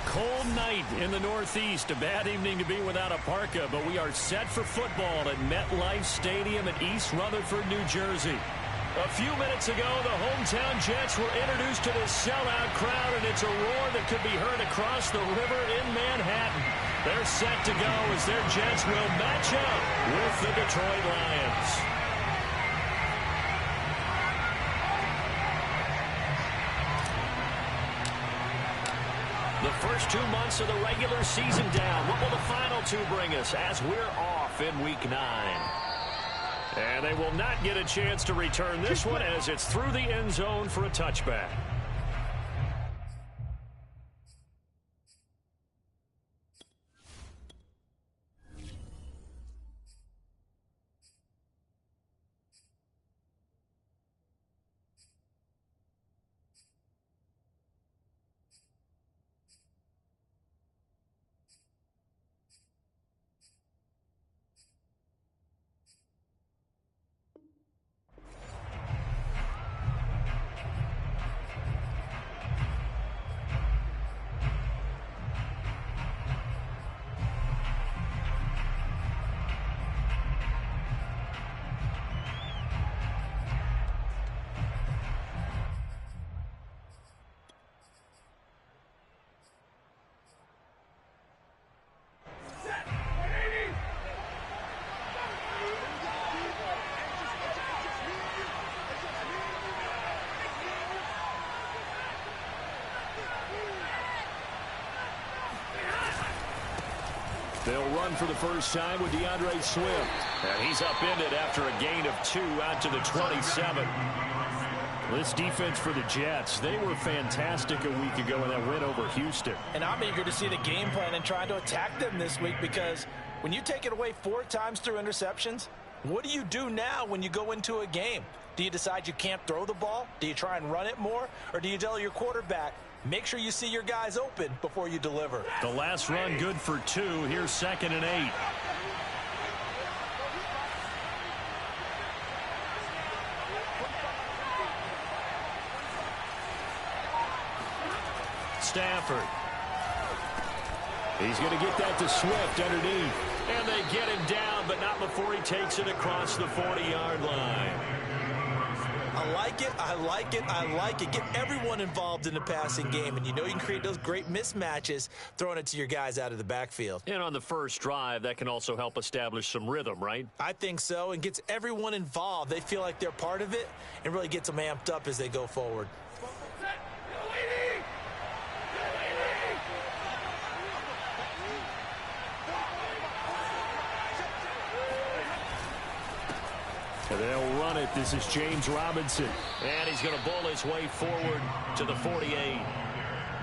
cold night in the Northeast. A bad evening to be without a parka, but we are set for football at MetLife Stadium in East Rutherford, New Jersey. A few minutes ago, the hometown Jets were introduced to this sellout crowd, and it's a roar that could be heard across the river in Manhattan. They're set to go as their Jets will match up with the Detroit Lions. The first 2 months of the regular season down. What will the final two bring us as we're off in Week 9? And they will not get a chance to return this one as it's through the end zone for a touchback. They'll run for the first time with DeAndre Swift. And he's upended after a gain of 2 out to the 27. This defense for the Jets, they were fantastic a week ago in that win over Houston. And I'm eager to see the game plan and try to attack them this week, because when you take it away 4 times through interceptions, what do you do now when you go into a game? Do you decide you can't throw the ball? Do you try and run it more? Or do you tell your quarterback, make sure you see your guys open before you deliver? The last run good for 2. Here's 2nd and 8. Stafford. He's going to get that to Swift underneath. And they get him down, but not before he takes it across the 40-yard line. I like it, I like it, I like it. Get everyone involved in the passing game, and you know you can create those great mismatches throwing it to your guys out of the backfield. And on the first drive, that can also help establish some rhythm, right? I think so, and gets everyone involved. They feel like they're part of it and really gets them amped up as they go forward. They'll run it. This is James Robinson. And he's going to bowl his way forward to the 48.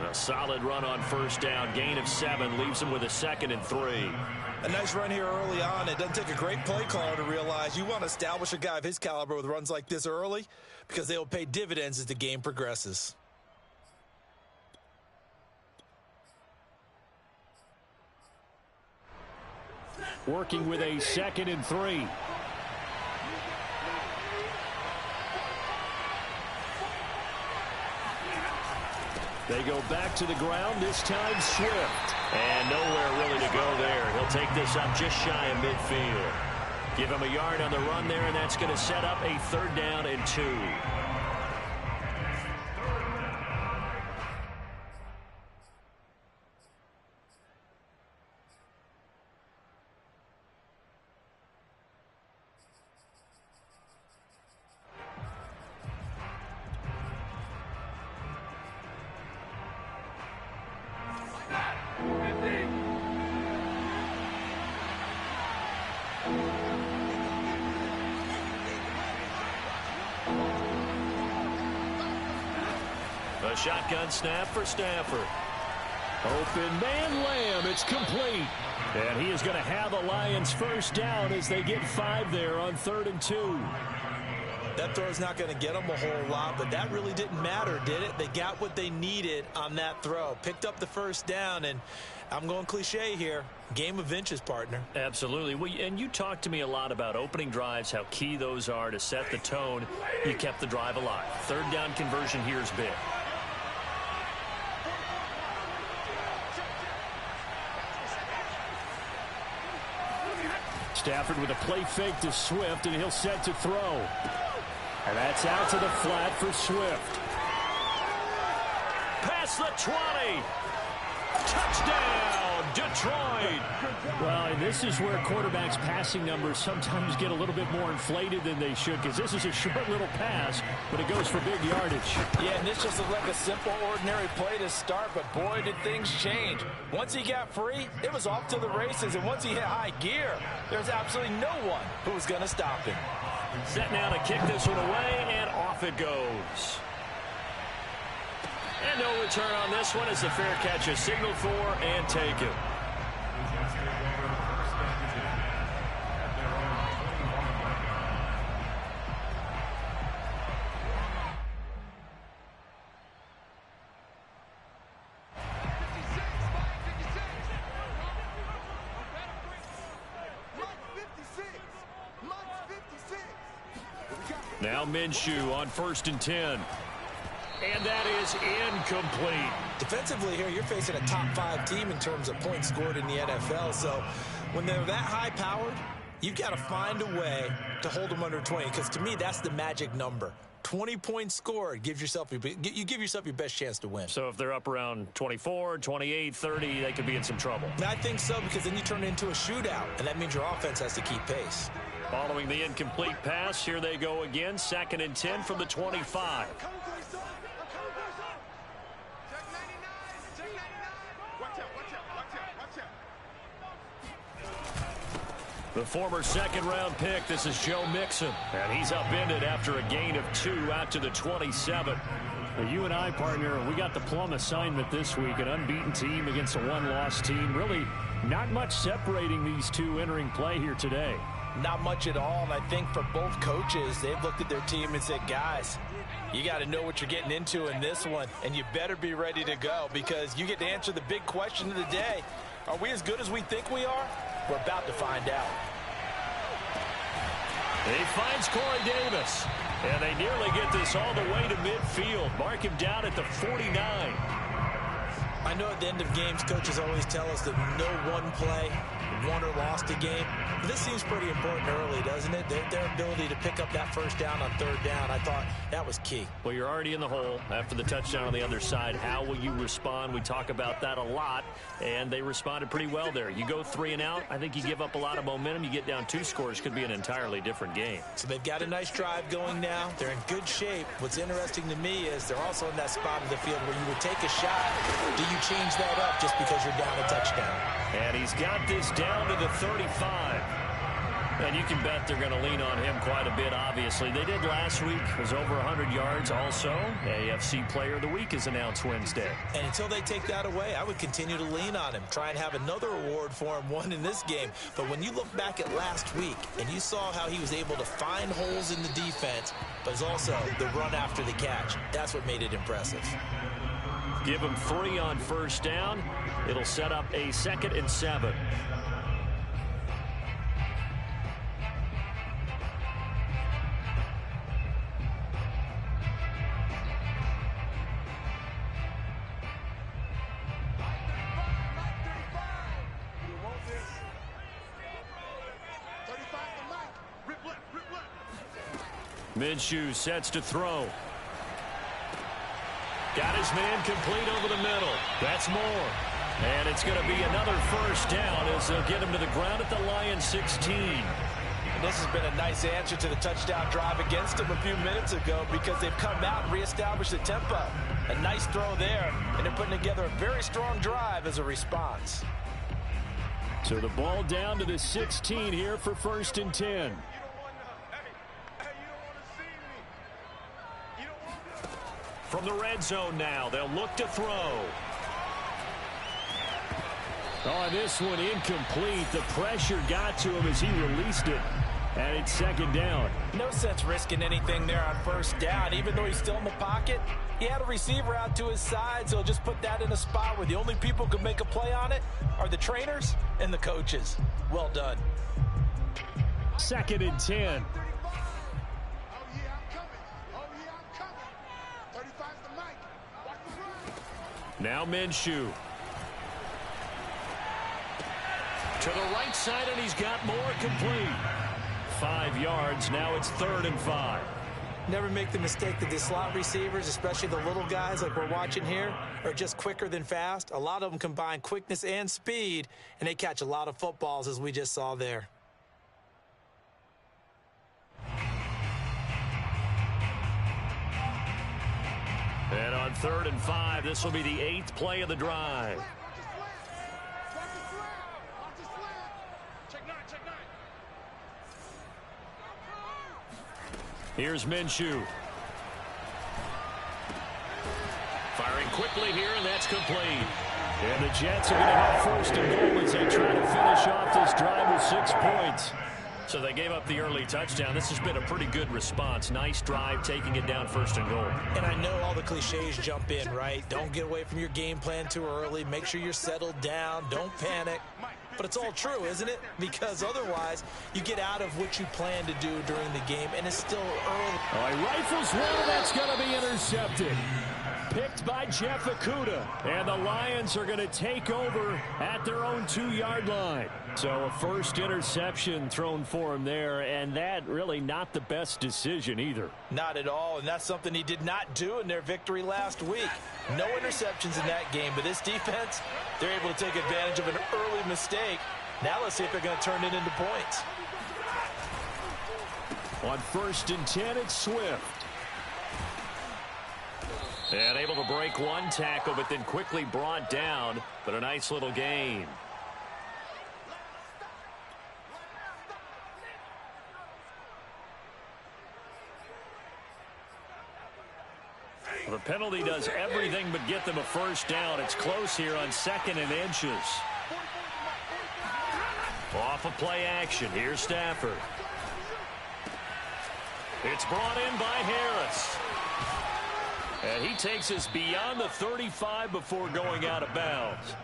A solid run on first down. Gain of 7 leaves him with a 2nd and 3. A nice run here early on. It doesn't take a great play caller to realize you want to establish a guy of his caliber with runs like this early, because they will pay dividends as the game progresses. Working with a 2nd and 3. They go back to the ground, this time Swift. And nowhere really to go there. He'll take this up just shy of midfield. Give him a yard on the run there, and that's going to set up a 3rd down and 2. A shotgun snap for Stafford. Open man, Lamb. It's complete. And he is going to have the Lions first down as they get 5 there on 3rd and 2. That throw's not going to get them a whole lot, but that really didn't matter, did it? They got what they needed on that throw. Picked up the first down, and I'm going cliche here. Game of inches, partner. Absolutely. Well, and you talked to me a lot about opening drives, how key those are to set the tone. You kept the drive alive. 3rd down conversion here is big. Stafford with a play fake to Swift, and he'll set to throw. And that's out to the flat for Swift. Past the 20. Touchdown, Detroit. Well, and this is where quarterbacks' passing numbers sometimes get a little bit more inflated than they should, because this is a short little pass, but it goes for big yardage. Yeah, and this just looked like a simple, ordinary play to start, but boy, did things change. Once he got free, it was off to the races, and once he hit high gear, there's absolutely no one who was going to stop him. Set now to kick this one away, and off it goes. And no return on this one as the fair catch is signaled for and taken. Now Minshew on 1st and 10. And that is incomplete. Defensively here, you're facing a top 5 team in terms of points scored in the NFL. So when they're that high-powered, you've got to find a way to hold them under 20. Because to me, that's the magic number. 20 points scored gives yourself you give yourself your best chance to win. So if they're up around 24, 28, 30, they could be in some trouble. I think so, because then you turn it into a shootout, and that means your offense has to keep pace. Following the incomplete pass, here they go again. 2nd and 10 from the 25. The former 2nd-round pick, this is Joe Mixon. And he's upended after a gain of 2 out to the 27. Well, you and I, partner, we got the plum assignment this week. An unbeaten team against a one-loss team. Really not much separating these two entering play here today. Not much at all, and I think for both coaches, they've looked at their team and said, guys, you got to know what you're getting into in this one, and you better be ready to go because you get to answer the big question of the day. Are we as good as we think we are? We're about to find out. He finds Corey Davis, and they nearly get this all the way to midfield. Mark him down at the 49. I know at the end of games, coaches always tell us that no one play won or lost a game. But this seems pretty important early, doesn't it? Their ability to pick up that first down on 3rd down, I thought that was key. Well, you're already in the hole after the touchdown on the other side. How will you respond? We talk about that a lot, and they responded pretty well there. You go 3 and out, I think you give up a lot of momentum. You get down 2 scores, could be an entirely different game. So they've got a nice drive going now. They're in good shape. What's interesting to me is they're also in that spot of the field where you would take a shot. Do you change that up just because you're down a touchdown? And he's got this down to the 35. And you can bet they're going to lean on him quite a bit, obviously. They did last week. It was over 100 yards also. AFC Player of the Week is announced Wednesday. And until they take that away, I would continue to lean on him. Try and have another award for him, one in this game. But when you look back at last week, and you saw how he was able to find holes in the defense, but it's also the run after the catch. That's what made it impressive. Give him 3 on 1st down. It'll set up a 2nd and 7. Minshew sets to throw. Got his man complete over the middle. That's more. And it's going to be another 1st down as they'll get him to the ground at the Lions 16. And this has been a nice answer to the touchdown drive against them a few minutes ago because they've come out and reestablished the tempo. A nice throw there, and they're putting together a very strong drive as a response. So the ball down to the 16 here for 1st and 10. From the red zone now, they'll look to throw. Oh, this one incomplete. The pressure got to him as he released it. And it's 2nd down. No sense risking anything there on 1st down. Even though he's still in the pocket, he had a receiver out to his side, so just put that in a spot where the only people who can make a play on it are the trainers and the coaches. Well done. 2nd and 10. Now Minshew. To the right side, and he's got more, complete. 5 yards. Now it's 3rd and 5. Never make the mistake that the slot receivers, especially the little guys like we're watching here, are just quicker than fast. A lot of them combine quickness and speed, and they catch a lot of footballs, as we just saw there. And on 3rd and 5, this will be the 8th play of the drive. Here's Minshew. Firing quickly here, and that's complete. And the Jets are going to have 1st and goal as they try to finish off this drive with 6 points. So they gave up the early touchdown. This has been a pretty good response. Nice drive, taking it down 1st and goal. And I know all the cliches jump in, right? Don't get away from your game plan too early. Make sure you're settled down. Don't panic. But it's all true, isn't it? Because otherwise, you get out of what you plan to do during the game, and it's still early. Oh, he rifles one, that's going to be intercepted. Picked by Jeff Okudah. And the Lions are going to take over at their own 2-yard line. So a first interception thrown for him there, and that really not the best decision either. Not at all, and that's something he did not do in their victory last week. No interceptions in that game, but this defense, they're able to take advantage of an early mistake. Now let's see if they're going to turn it into points. On 1st and 10, it's Swift. And able to break one tackle, but then quickly brought down, but a nice little gain. The penalty does everything but get them a 1st down. It's close here on 2nd and inches. Off of play action. Here's Stafford. It's brought in by Harris. And he takes us beyond the 35 before going out of bounds.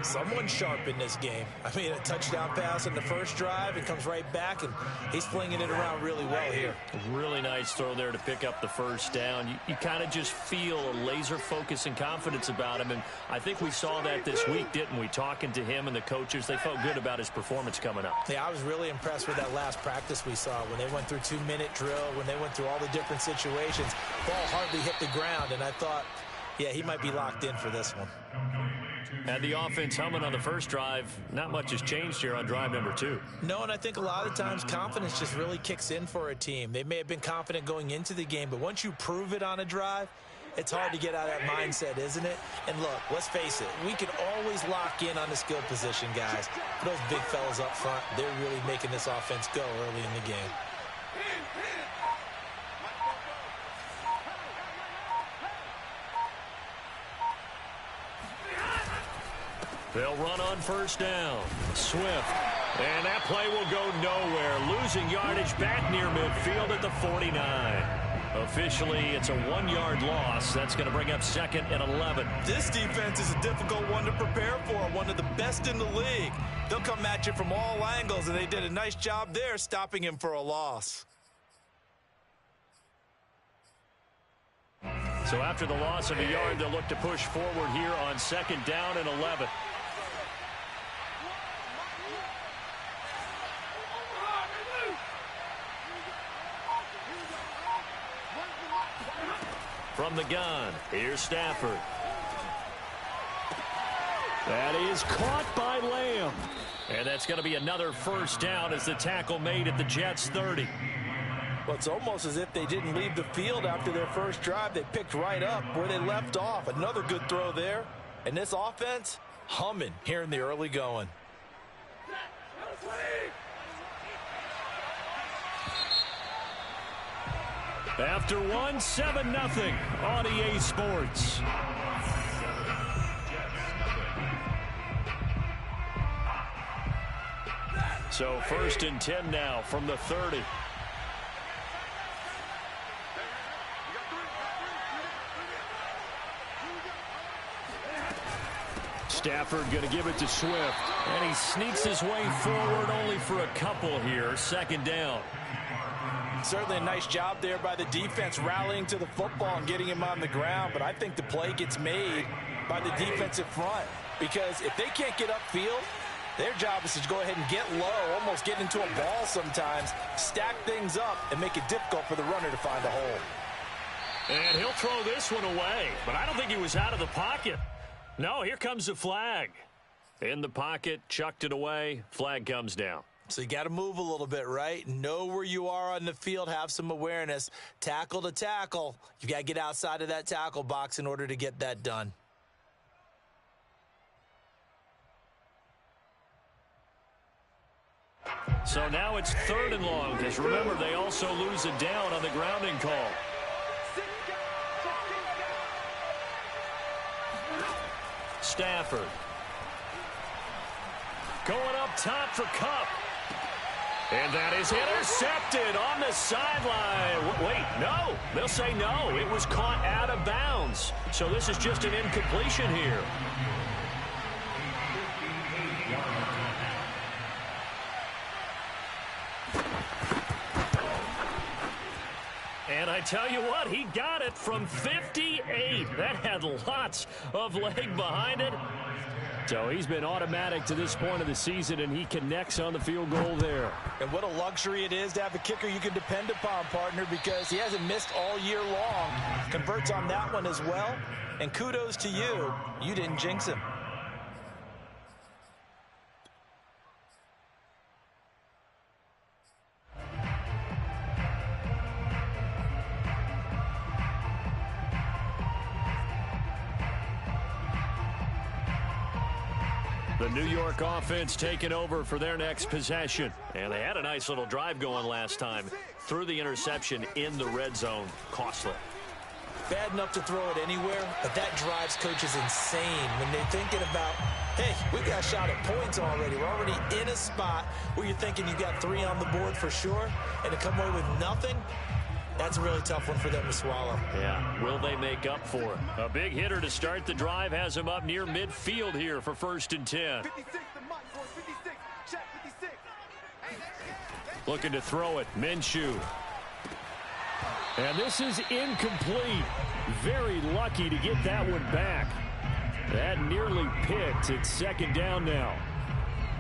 Someone sharp in this game. I mean, a touchdown pass in the first drive. It comes right back, and he's flinging it around really well here. Really nice throw there to pick up the 1st down. You kind of just feel a laser focus and confidence about him, and I think we saw that this week, didn't we? Talking to him and the coaches, they felt good about his performance coming up. Yeah, I was really impressed with that last practice we saw when they went through 2-minute drill, when they went through all the different situations. Ball hardly hit the ground, and I thought, yeah, he might be locked in for this one. And the offense humming on the first drive. Not much has changed here on drive number 2. No, and I think a lot of times confidence just really kicks in for a team. They may have been confident going into the game, but once you prove it on a drive, it's hard to get out of that mindset, isn't it? And look, let's face it, we can always lock in on the skill position, guys. Those big fellas up front, they're really making this offense go early in the game. They'll run on 1st down. Swift. And that play will go nowhere. Losing yardage back near midfield at the 49. Officially, it's a 1-yard loss. That's going to bring up 2nd and 11. This defense is a difficult one to prepare for, one of the best in the league. They'll come at you from all angles, and they did a nice job there stopping him for a loss. So after the loss of a yard, they'll look to push forward here on 2nd down and 11. From the gun, here's Stafford. That is caught by Lamb. And that's going to be another 1st down as the tackle made at the Jets' 30. Well, it's almost as if they didn't leave the field after their first drive. They picked right up where they left off. Another good throw there. And this offense, humming here in the early going. After 7-0 on EA Sports. So 1st and 10 now from the 30. Stafford going to give it to Swift. And he sneaks his way forward only for a couple here. 2nd down. Certainly a nice job there by the defense rallying to the football and getting him on the ground. But I think the play gets made by the defensive front. Because if they can't get upfield, Their job is to go ahead and get low, almost get into a ball sometimes, stack things up, and make it difficult for the runner to find a hole. And he'll throw this one away, but I don't think he was out of the pocket. No, here comes the flag. In the pocket, chucked it away, flag comes down. So you got to move a little bit, right? Know where you are on the field, have some awareness. Tackle to tackle. You got to get outside of that tackle box in order to get that done. So now it's 3rd and long, because remember, they also lose a down on the grounding call. Stafford. Going up top for Kupp. And that is intercepted on the sideline. Wait, no. They'll say no. It was caught out of bounds. So this is just an incompletion here. And I tell you what, he got it from 58. That had lots of leg behind it. So he's been automatic to this point of the season, and he connects on the field goal there. And what a luxury it is to have a kicker you can depend upon, partner, because he hasn't missed all year long. Converts on that one as well. And kudos to you. You didn't jinx him. The New York offense taking over for their next possession. And they had a nice little drive going last time. Threw the interception in the red zone. Costly. Bad enough to throw it anywhere, but that drives coaches insane when they're thinking about, hey, we got a shot at points already. We're already in a spot where you're thinking you got 3 on the board for sure, and to come away with nothing, that's a really tough one for them to swallow. Yeah, will they make up for it? A big hitter to start the drive has him up near midfield here for 1st and 10. Looking to throw it, Minshew. And this is incomplete. Very lucky to get that one back. That nearly picked. It's 2nd down now.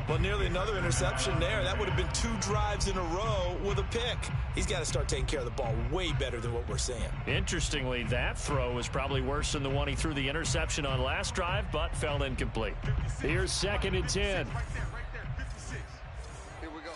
Well, nearly another interception there. That would have been 2 drives in a row with a pick. He's got to start taking care of the ball way better than what we're seeing. Interestingly, that throw was probably worse than the one he threw the interception on last drive, but fell incomplete. Here's 2nd and 10. Right there, 56. Here we go.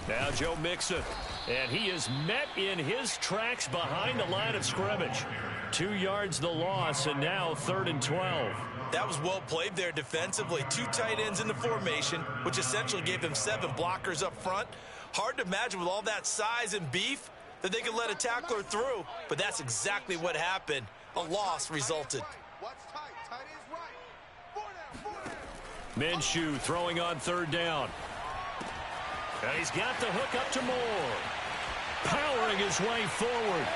Now Joe Mixon. And he is met in his tracks behind the line of scrimmage. 2 yards the loss, and now 3rd and 12. That was well played there defensively. 2 tight ends in the formation, which essentially gave them 7 blockers up front. Hard to imagine with all that size and beef that they could let a tackler through, but that's exactly what happened. A loss resulted. Minshew throwing on 3rd down. And he's got the hook up to Moore. Powering his way forward.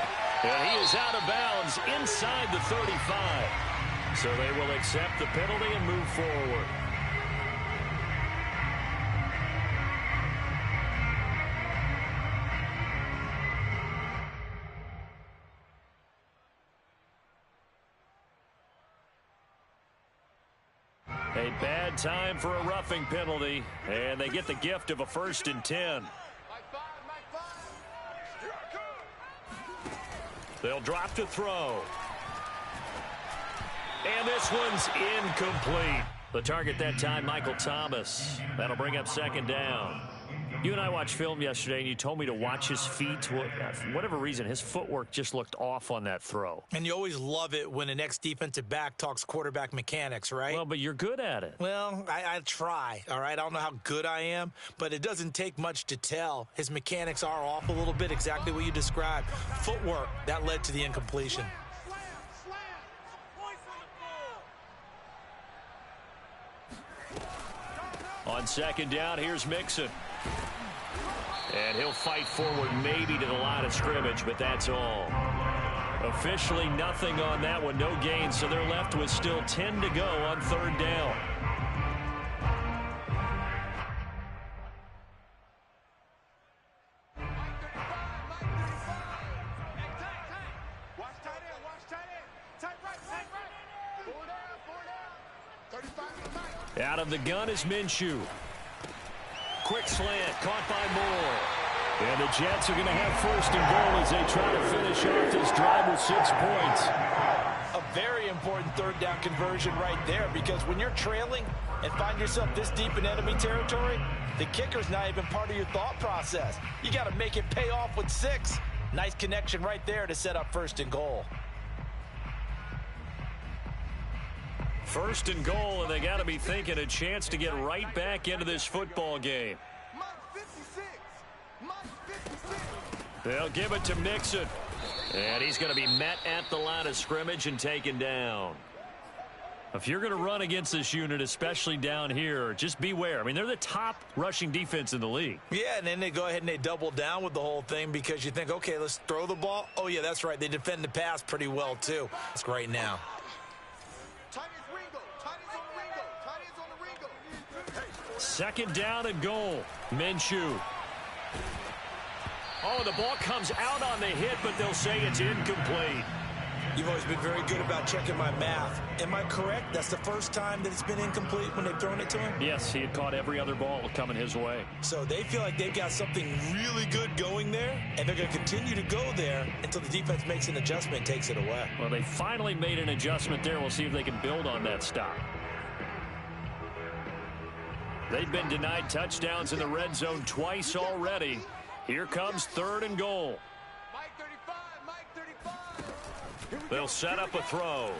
And he is out of bounds inside the 35. So they will accept the penalty and move forward. A bad time for a roughing penalty, and they get the gift of a 1st and 10. They'll drop to throw. And this one's incomplete. The target that time, Michael Thomas. That'll bring up 2nd down. You and I watched film yesterday, and you told me to watch his feet. For whatever reason, his footwork just looked off on that throw. And you always love it when an ex-defensive back talks quarterback mechanics, right? Well, but you're good at it. Well, I try, all right? I don't know how good I am, but it doesn't take much to tell. His mechanics are off a little bit, exactly what you described. Footwork, that led to the incompletion. On 2nd down, here's Mixon. And he'll fight forward maybe to the line of scrimmage, but that's all. Officially nothing on that one, no gain, so they're left with still 10 to go on 3rd down. Out of the gun is Minshew. Quick slant, caught by Moore. And the Jets are going to have first and goal as they try to finish off this drive with 6 points. A very important third down conversion right there, because when you're trailing and find yourself this deep in enemy territory, the kicker's not even part of your thought process. You got to make it pay off with 6. Nice connection right there to set up first and goal. First and goal, and they got to be thinking a chance to get right back into this football game. They'll give it to Mixon. And he's going to be met at the line of scrimmage and taken down. If you're going to run against this unit, especially down here, just beware. I mean, they're the top rushing defense in the league. Yeah, and then they go ahead and they double down with the whole thing because you think, okay, let's throw the ball. Oh, yeah, that's right. They defend the pass pretty well, too. It's great now. Second down and goal. Minshew. Oh, the ball comes out on the hit, but they'll say it's incomplete. You've always been very good about checking my math. Am I correct? That's the first time that it's been incomplete when they've thrown it to him? Yes, he had caught every other ball coming his way. So they feel like they've got something really good going there, and they're going to continue to go there until the defense makes an adjustment and takes it away. Well, they finally made an adjustment there. We'll see if they can build on that stop. They've been denied touchdowns in the red zone twice already. Here comes third and goal. They'll set up a throw.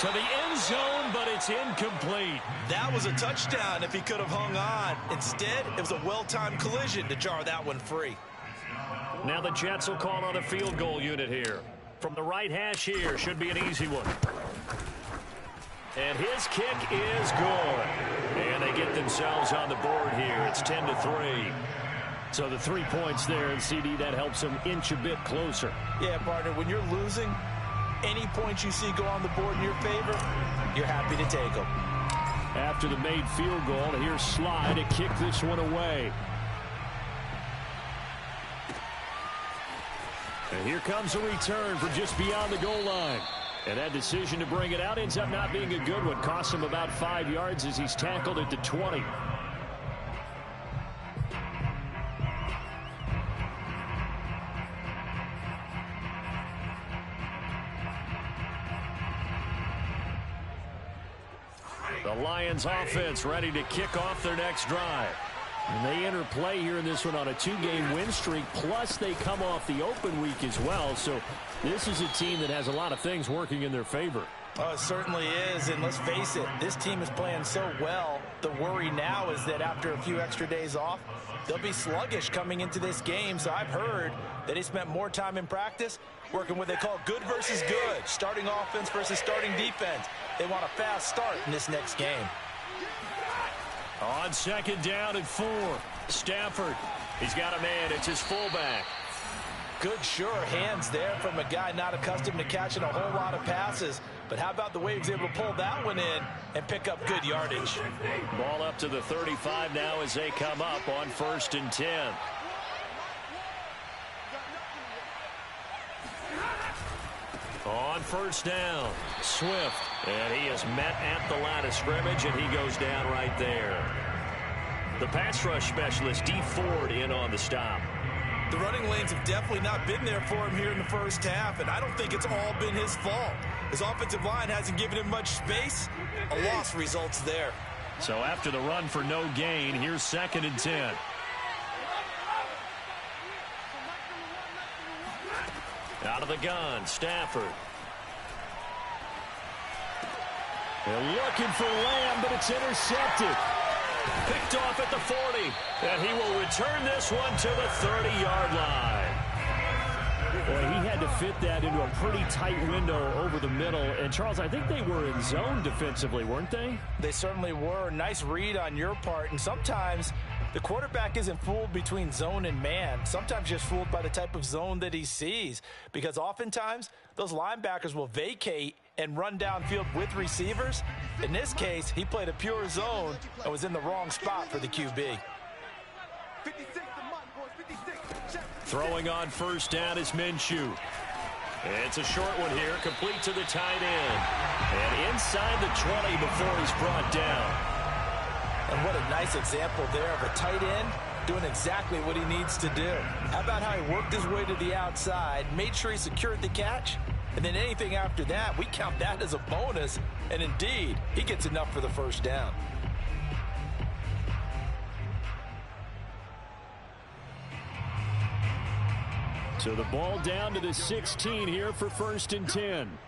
To the end zone, but it's incomplete. That was a touchdown if he could have hung on. Instead, it was a well-timed collision to jar that one free. Now the Jets will call on a field goal unit here. From the right hash here, should be an easy one. And his kick is good. And they get themselves on the board here. It's 10-3. So the 3 points there, and CD, that helps them inch a bit closer. Yeah, partner, when you're losing, any points you see go on the board in your favor, you're happy to take them. After the made field goal, here's Sly to kick this one away. And here comes a return from just beyond the goal line. And that decision to bring it out ends up not being a good one. Costs him about 5 yards as he's tackled at the 20. The Lions offense ready to kick off their next drive. And they enter play here in this one on a 2-game win streak, plus they come off the open week as well. So this is a team that has a lot of things working in their favor. Oh, it certainly is, and let's face it, this team is playing so well. The worry now is that after a few extra days off, they'll be sluggish coming into this game. So I've heard that they spent more time in practice working what they call good versus good, starting offense versus starting defense. They want a fast start in this next game. On second down and 4, Stafford. He's got a man. It's his fullback. Good, sure hands there from a guy not accustomed to catching a whole lot of passes. But how about the way he was able to pull that one in and pick up good yardage? Ball up to the 35 now as they come up on 1st and 10. On first down, Swift. And he is met at the line of scrimmage, and he goes down right there. The pass rush specialist, D. Ford, in on the stop. The running lanes have definitely not been there for him here in the first half, and I don't think it's all been his fault. His offensive line hasn't given him much space. A loss results there. So after the run for no gain, here's 2nd and 10. Out of the gun, Stafford. They're looking for Lamb, but it's intercepted. Picked off at the 40, and he will return this one to the 30-yard line. Boy, he had to fit that into a pretty tight window over the middle. And, Charles, I think they were in zone defensively, weren't they? They certainly were. Nice read on your part. And sometimes the quarterback isn't fooled between zone and man. Sometimes just fooled by the type of zone that he sees. Because oftentimes, those linebackers will vacate and run downfield with receivers. In this case, he played a pure zone and was in the wrong spot for the QB. Throwing on first down is Minshew. It's a short one here, complete to the tight end. And inside the 20 before he's brought down. And what a nice example there of a tight end doing exactly what he needs to do. How about how he worked his way to the outside, made sure he secured the catch, and then anything after that, we count that as a bonus. And indeed, he gets enough for the first down. So the ball down to the 16 here for 1st and 10.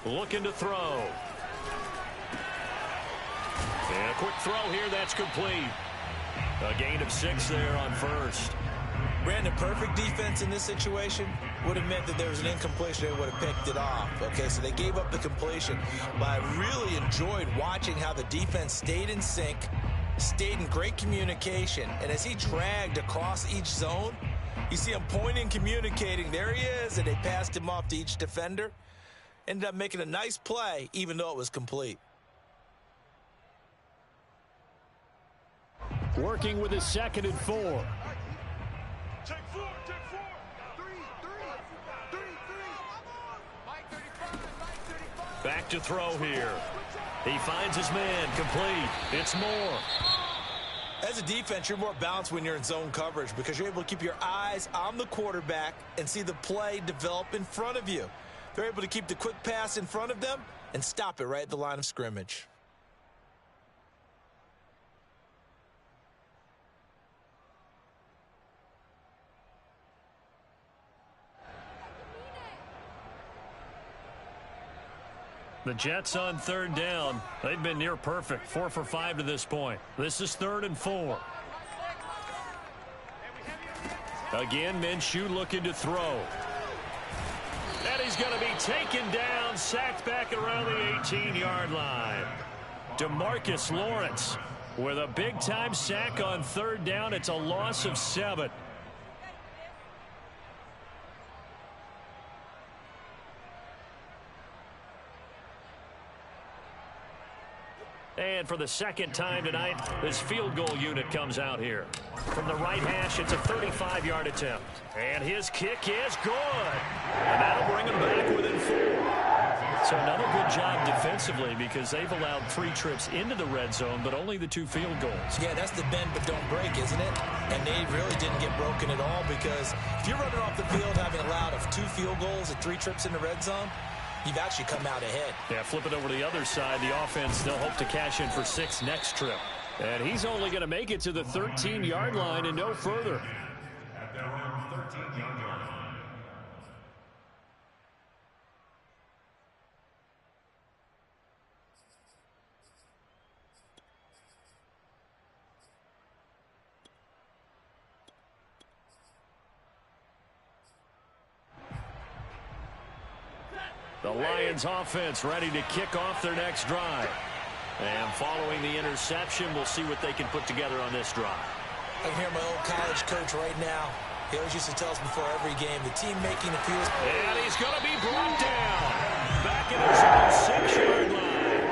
Looking to throw. And a quick throw here, that's complete. A gain of 6 there on 1st. Brandon, perfect defense in this situation would have meant that there was an incompletion. They would have picked it off. Okay, so they gave up the completion. But I really enjoyed watching how the defense stayed in sync, stayed in great communication. And as he dragged across each zone, you see him pointing, communicating. There he is, and they passed him off to each defender. Ended up making a nice play, even though it was complete. Working with his 2nd and 4. Back to throw here. He finds his man, complete. It's Moore. As a defense, you're more balanced when you're in zone coverage because you're able to keep your eyes on the quarterback and see the play develop in front of you. They're able to keep the quick pass in front of them and stop it right at the line of scrimmage. The Jets on 3rd down. They've been near perfect. 4 for 5 to this point. This is 3rd and 4. Again, Minshew looking to throw. And he's going to be taken down, sacked back around the 18-yard line. DeMarcus Lawrence with a big-time sack on 3rd down. It's a loss of 7. And for the 2nd time tonight, this field goal unit comes out here. From the right hash, it's a 35-yard attempt. And his kick is good. And that'll bring him back within 4. So another good job defensively because they've allowed 3 trips into the red zone, but only the 2 field goals. Yeah, that's the bend but don't break, isn't it? And they really didn't get broken at all because if you're running off the field having allowed 2 field goals and 3 trips in the red zone, you've actually come out ahead. Yeah, flip it over to the other side. The offense still hope to cash in for 6 next trip. And he's only going to make it to the 13-yard line and no further. The Lions offense ready to kick off their next drive. And following the interception, we'll see what they can put together on this drive. I can hear my old college coach right now. He always used to tell us before every game, the team making the field. And he's going to be brought down. Back in his own 6-yard line.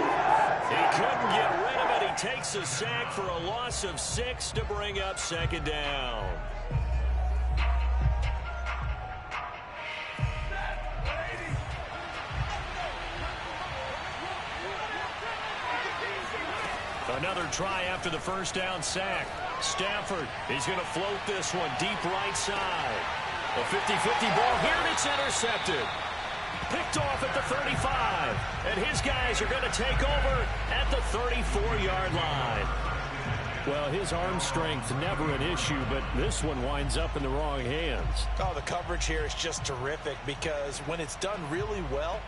He couldn't get rid of it. He takes a sack for a loss of 6 to bring up 2nd down. Another try after the 1st down sack. Stafford, he's going to float this one deep right side. A 50-50 ball here, and it's intercepted. Picked off at the 35. And his guys are going to take over at the 34-yard line. Well, his arm strength never an issue, but this one winds up in the wrong hands. Oh, the coverage here is just terrific because when it's done really well,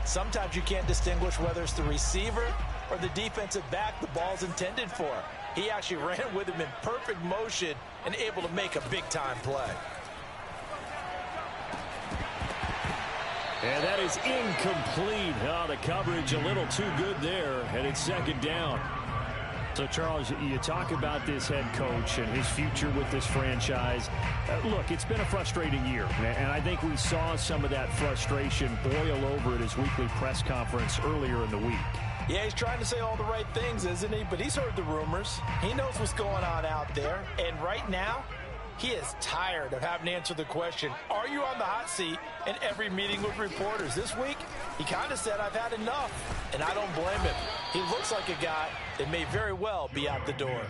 sometimes you can't distinguish whether it's the receiver or the defensive back the ball's intended for. He actually ran with him in perfect motion and able to make a big-time play. And that is incomplete. Oh, the coverage a little too good there, and it's 2nd down. So, Charles, you talk about this head coach and his future with this franchise. Look, it's been a frustrating year, and I think we saw some of that frustration boil over at his weekly press conference earlier in the week. Yeah, he's trying to say all the right things, isn't he? But he's heard the rumors. He knows what's going on out there. And right now, He is tired of having to answer the question, are you on the hot seat, in every meeting with reporters. This week, he kind of said, I've had enough, and I don't blame him. He looks like a guy that may very well be out the door.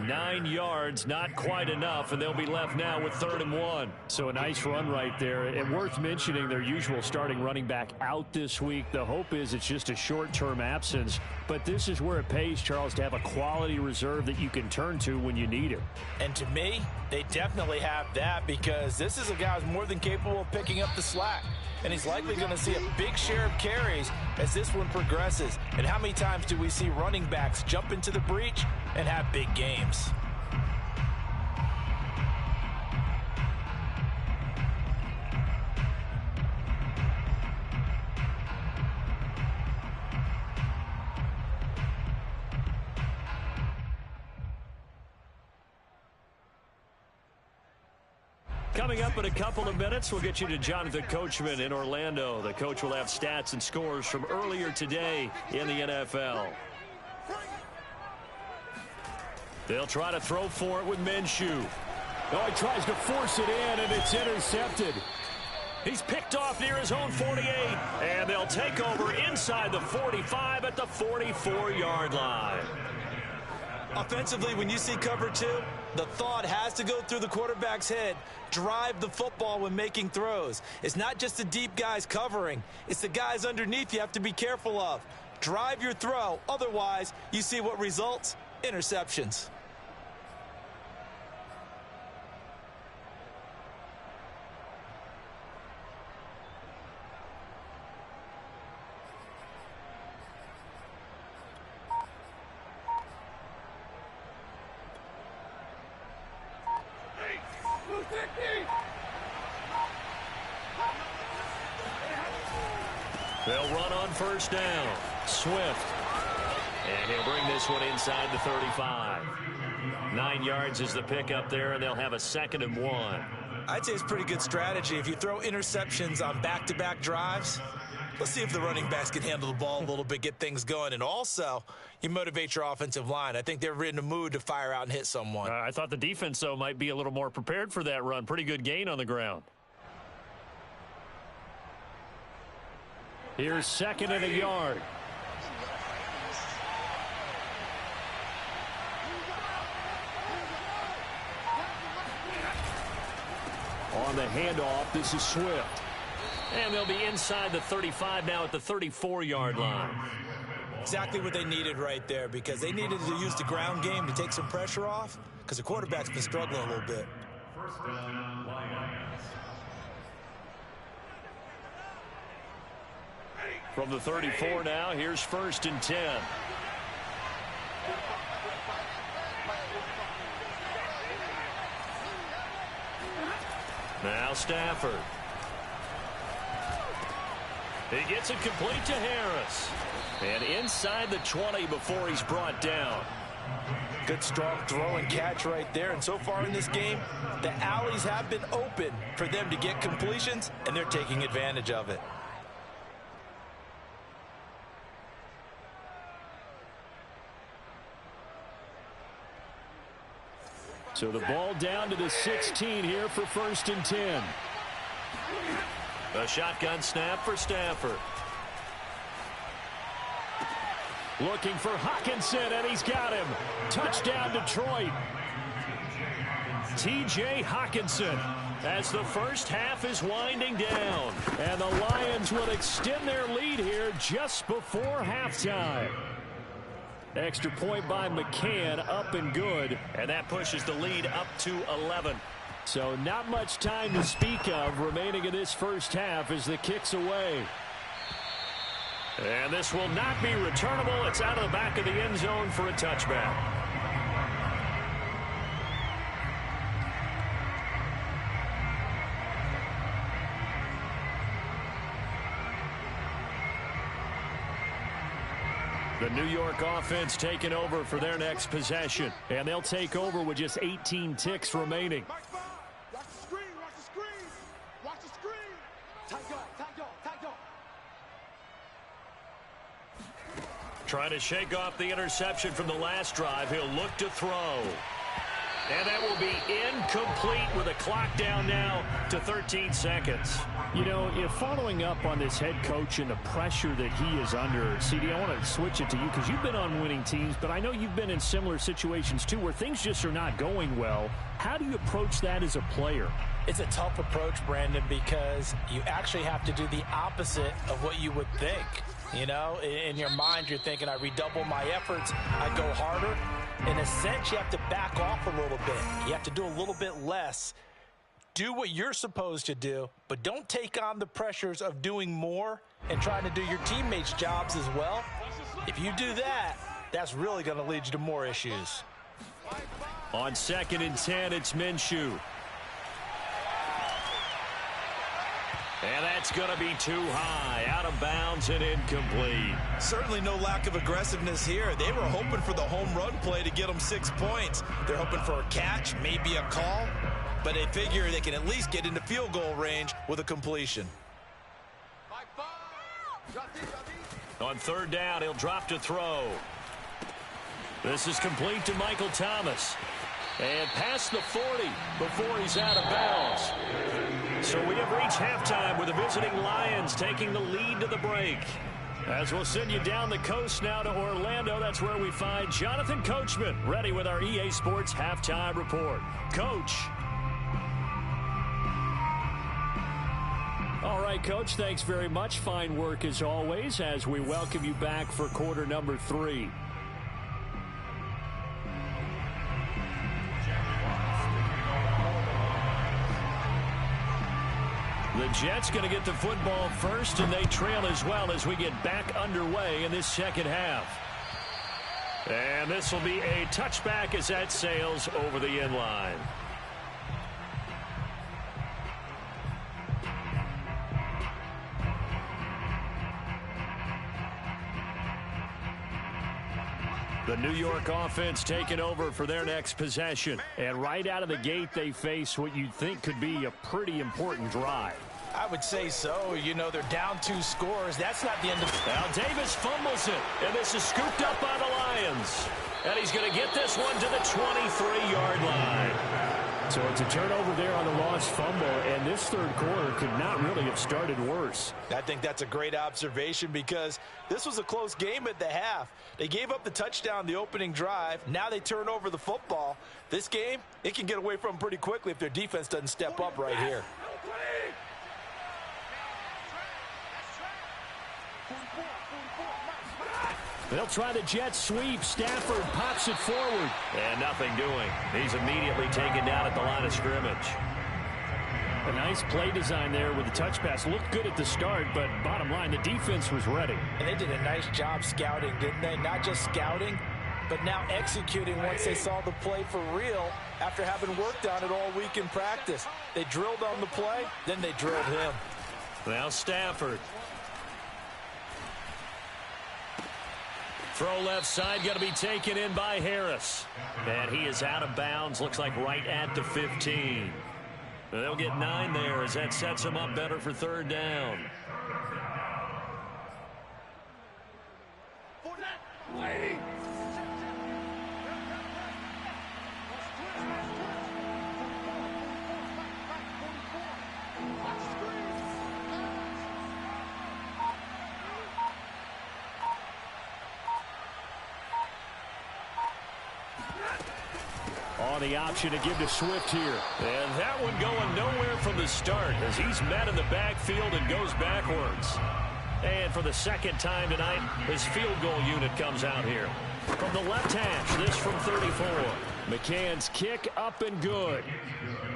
9 yards, not quite enough, and they'll be left now with 3rd and 1. So a nice run right there. And worth mentioning, their usual starting running back out this week. The hope is it's just a short-term absence. But this is where it pays, Charles, to have a quality reserve that you can turn to when you need it. And to me, they definitely have that, because this is a guy who's more than capable of picking up the slack. And he's likely going to see a big share of carries as this one progresses. And how many times do we see running backs jump into the breach and have big games? Coming up in a couple of minutes, we'll get you to Jonathan Coachman in Orlando. The coach will have stats and scores from earlier today in the NFL. They'll try to throw for it with Minshew. Oh, he tries to force it in, and it's intercepted. He's picked off near his own 48, and they'll take over inside the 45 at the 44-yard line. Offensively, when you see cover 2, the thought has to go through the quarterback's head. Drive the football when making throws. It's not just the deep guys covering. It's the guys underneath you have to be careful of. Drive your throw. Otherwise, you see what results? Interceptions. They'll run on first down. Swift. And he'll bring this one inside the 35. 9 yards is the pickup there, and they'll have a 2nd and 1. I'd say it's pretty good strategy. If you throw interceptions on back-to-back drives, let's see if the running backs can handle the ball a little bit, get things going. And also, you motivate your offensive line. I think they're in the mood to fire out and hit someone. I thought the defense, though, might be a little more prepared for that run. Pretty good gain on the ground. Here's 2nd and a yard. On the handoff, this is Swift. And they'll be inside the 35 now at the 34-yard line. Exactly what they needed right there, because they needed to use the ground game to take some pressure off, because the quarterback's been struggling a little bit. First down, Lions. From the 34 now, here's 1st and 10. Now Stafford. He gets it complete to Harris. And inside the 20 before he's brought down. Good, strong throw and catch right there. And so far in this game, the alleys have been open for them to get completions, and they're taking advantage of it. So the ball down to the 16 here for 1st and 10. A shotgun snap for Stafford. Looking for Hockenson, and he's got him. Touchdown, Detroit. T.J. Hockenson, as the first half is winding down. And the Lions will extend their lead here just before halftime. Extra point by McCann, up and good. And that pushes the lead up to 11. So not much time to speak of remaining in this first half as the kick's away. And this will not be returnable. It's out of the back of the end zone for a touchback. The New York offense taking over for their next possession. And they'll take over with just 18 ticks remaining. Watch the screen, watch the screen. Watch the screen. Tight dog, tight dog, tight dog. Trying to shake off the interception from the last drive. He'll look to throw. And that will be incomplete with a clock down now to 13 seconds. You know, if following up on this head coach and the pressure that he is under, CD, I want to switch it to you because you've been on winning teams, but I know you've been in similar situations too where things just are not going well. How do you approach that as a player? It's a tough approach, Brandon, because you actually have to do the opposite of what you would think. You know, in your mind, you're thinking, I redouble my efforts, I go harder. In a sense, you have to back off a little bit. You have to do a little bit less. Do what you're supposed to do, but don't take on the pressures of doing more and trying to do your teammates' jobs as well. If you do that, that's really going to lead you to more issues. On 2nd and 10, it's Minshew. And that's going to be too high, out of bounds and incomplete. Certainly no lack of aggressiveness here. They were hoping for the home run play to get them 6 points. They're hoping for a catch, maybe a call, but they figure they can at least get into field goal range with a completion. On 3rd down, he'll drop to throw. This is complete to Michael Thomas. And past the 40 before he's out of bounds. So we have reached halftime with the visiting Lions taking the lead to the break. As we'll send you down the coast now to Orlando, that's where we find Jonathan Coachman ready with our EA Sports Halftime Report. Coach. All right, Coach, thanks very much. Fine work as always as we welcome you back for quarter number 3. The Jets going to get the football first, and they trail as well as we get back underway in this second half. And this will be a touchback as that sails over the end line. The New York offense taking over for their next possession. And right out of the gate, they face what you'd think could be a pretty important drive. I would say so. You know, they're down 2 scores. That's not the end of... Now Davis fumbles it, and this is scooped up by the Lions. And he's going to get this one to the 23-yard line. So it's a turnover there on the lost fumble, and this third quarter could not really have started worse. I think that's a great observation because this was a close game at the half. They gave up the touchdown the opening drive. Now they turn over the football. This game, it can get away from them pretty quickly if their defense doesn't step up right here. They'll try the jet sweep. Stafford pops it forward. And nothing doing. He's immediately taken down at the line of scrimmage. A nice play design there with the touch pass. Looked good at the start, but bottom line, the defense was ready. And they did a nice job scouting, didn't they? Not just scouting, but now executing once they saw the play for real after having worked on it all week in practice. They drilled on the play, then they drilled him. Now Stafford. Throw left side, going to be taken in by Harris. And he is out of bounds, looks like right at the 15. They'll get 9 there as that sets them up better for 3rd down. On the option to give to Swift here. And that one going nowhere from the start as he's met in the backfield and goes backwards. And for the 2nd time tonight, his field goal unit comes out here. From the left hash, this from 34. McCann's kick up and good.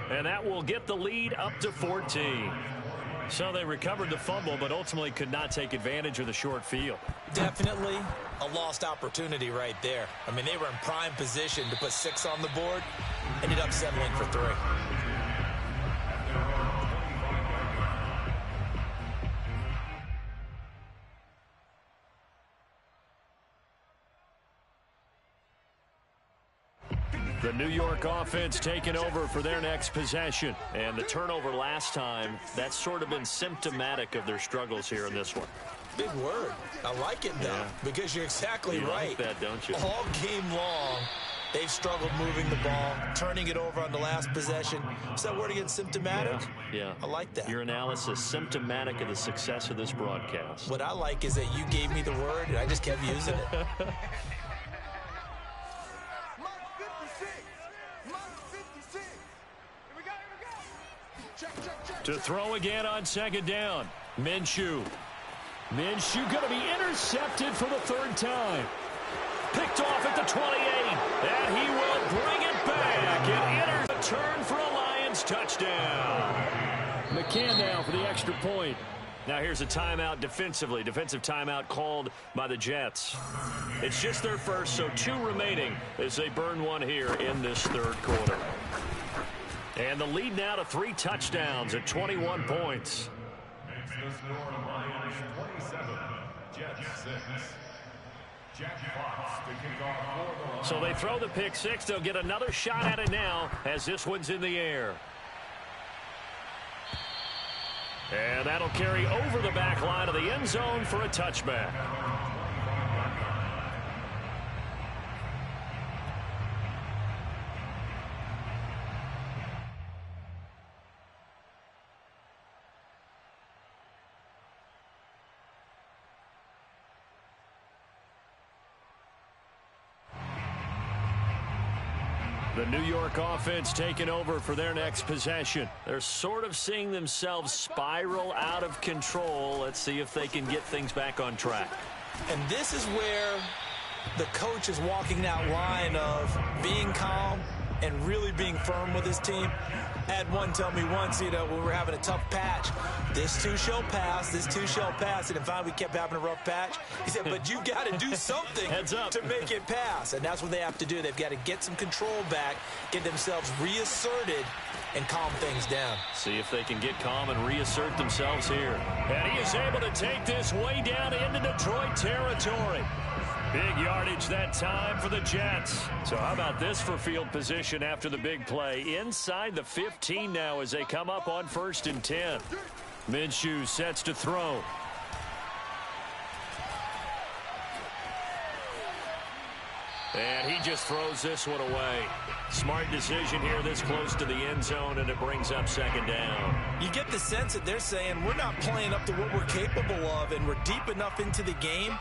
And that will get the lead up to 14. So they recovered the fumble, but ultimately could not take advantage of the short field. Definitely a lost opportunity right there. I mean, they were in prime position to put 6 on the board. Ended up settling for 3. The New York offense taking over for their next possession. And the turnover last time, that's sort of been symptomatic of their struggles here in this one. Big word. I like it, though, because you're exactly right. You like that, don't you? All game long, They've struggled moving the ball, turning it over on the last possession. Is that word again, symptomatic? Yeah. I like that. Your analysis, symptomatic of the success of this broadcast. What I like is that you gave me the word, and I just kept using it. Mark 56. Mark 56. Here we go. Check. To throw again on second down. Minshew going to be intercepted for the third time. Picked off at the 28, and he will bring it back. And a turn for a Lions touchdown. McCann now for the extra point. Now here's a timeout defensively. Defensive timeout called by the Jets. It's just their first, so 2 remaining as they burn one here in this third quarter. And the lead now to 3 touchdowns at 21 points. Makes the score Lions 27, Jets 6. Jack Fox to kick off for the Lions. So they throw the pick 6. They'll get another shot at it now as this one's in the air. And that'll carry over the back line of the end zone for a touchback. The New York offense taking over for their next possession. They're sort of seeing themselves spiral out of control. Let's see if they can get things back on track. And this is where the coach is walking that line of being calm and really being firm with his team. I had one tell me once, when we were having a tough patch, this too shall pass, this too shall pass. And finally we kept having a rough patch. He said, but you got to do something to make it pass. And that's what they have to do. They've got to get some control back, get themselves reasserted, and calm things down. See if they can get calm and reassert themselves here. And he is able to take this way down into Detroit territory. Big yardage that time for the Jets. So how about this for field position after the big play? Inside the 15 now as they come up on 1st and 10. Minshew sets to throw. And he just throws this one away. Smart decision here this close to the end zone, and it brings up 2nd down. You get the sense that they're saying we're not playing up to what we're capable of, and we're deep enough into the game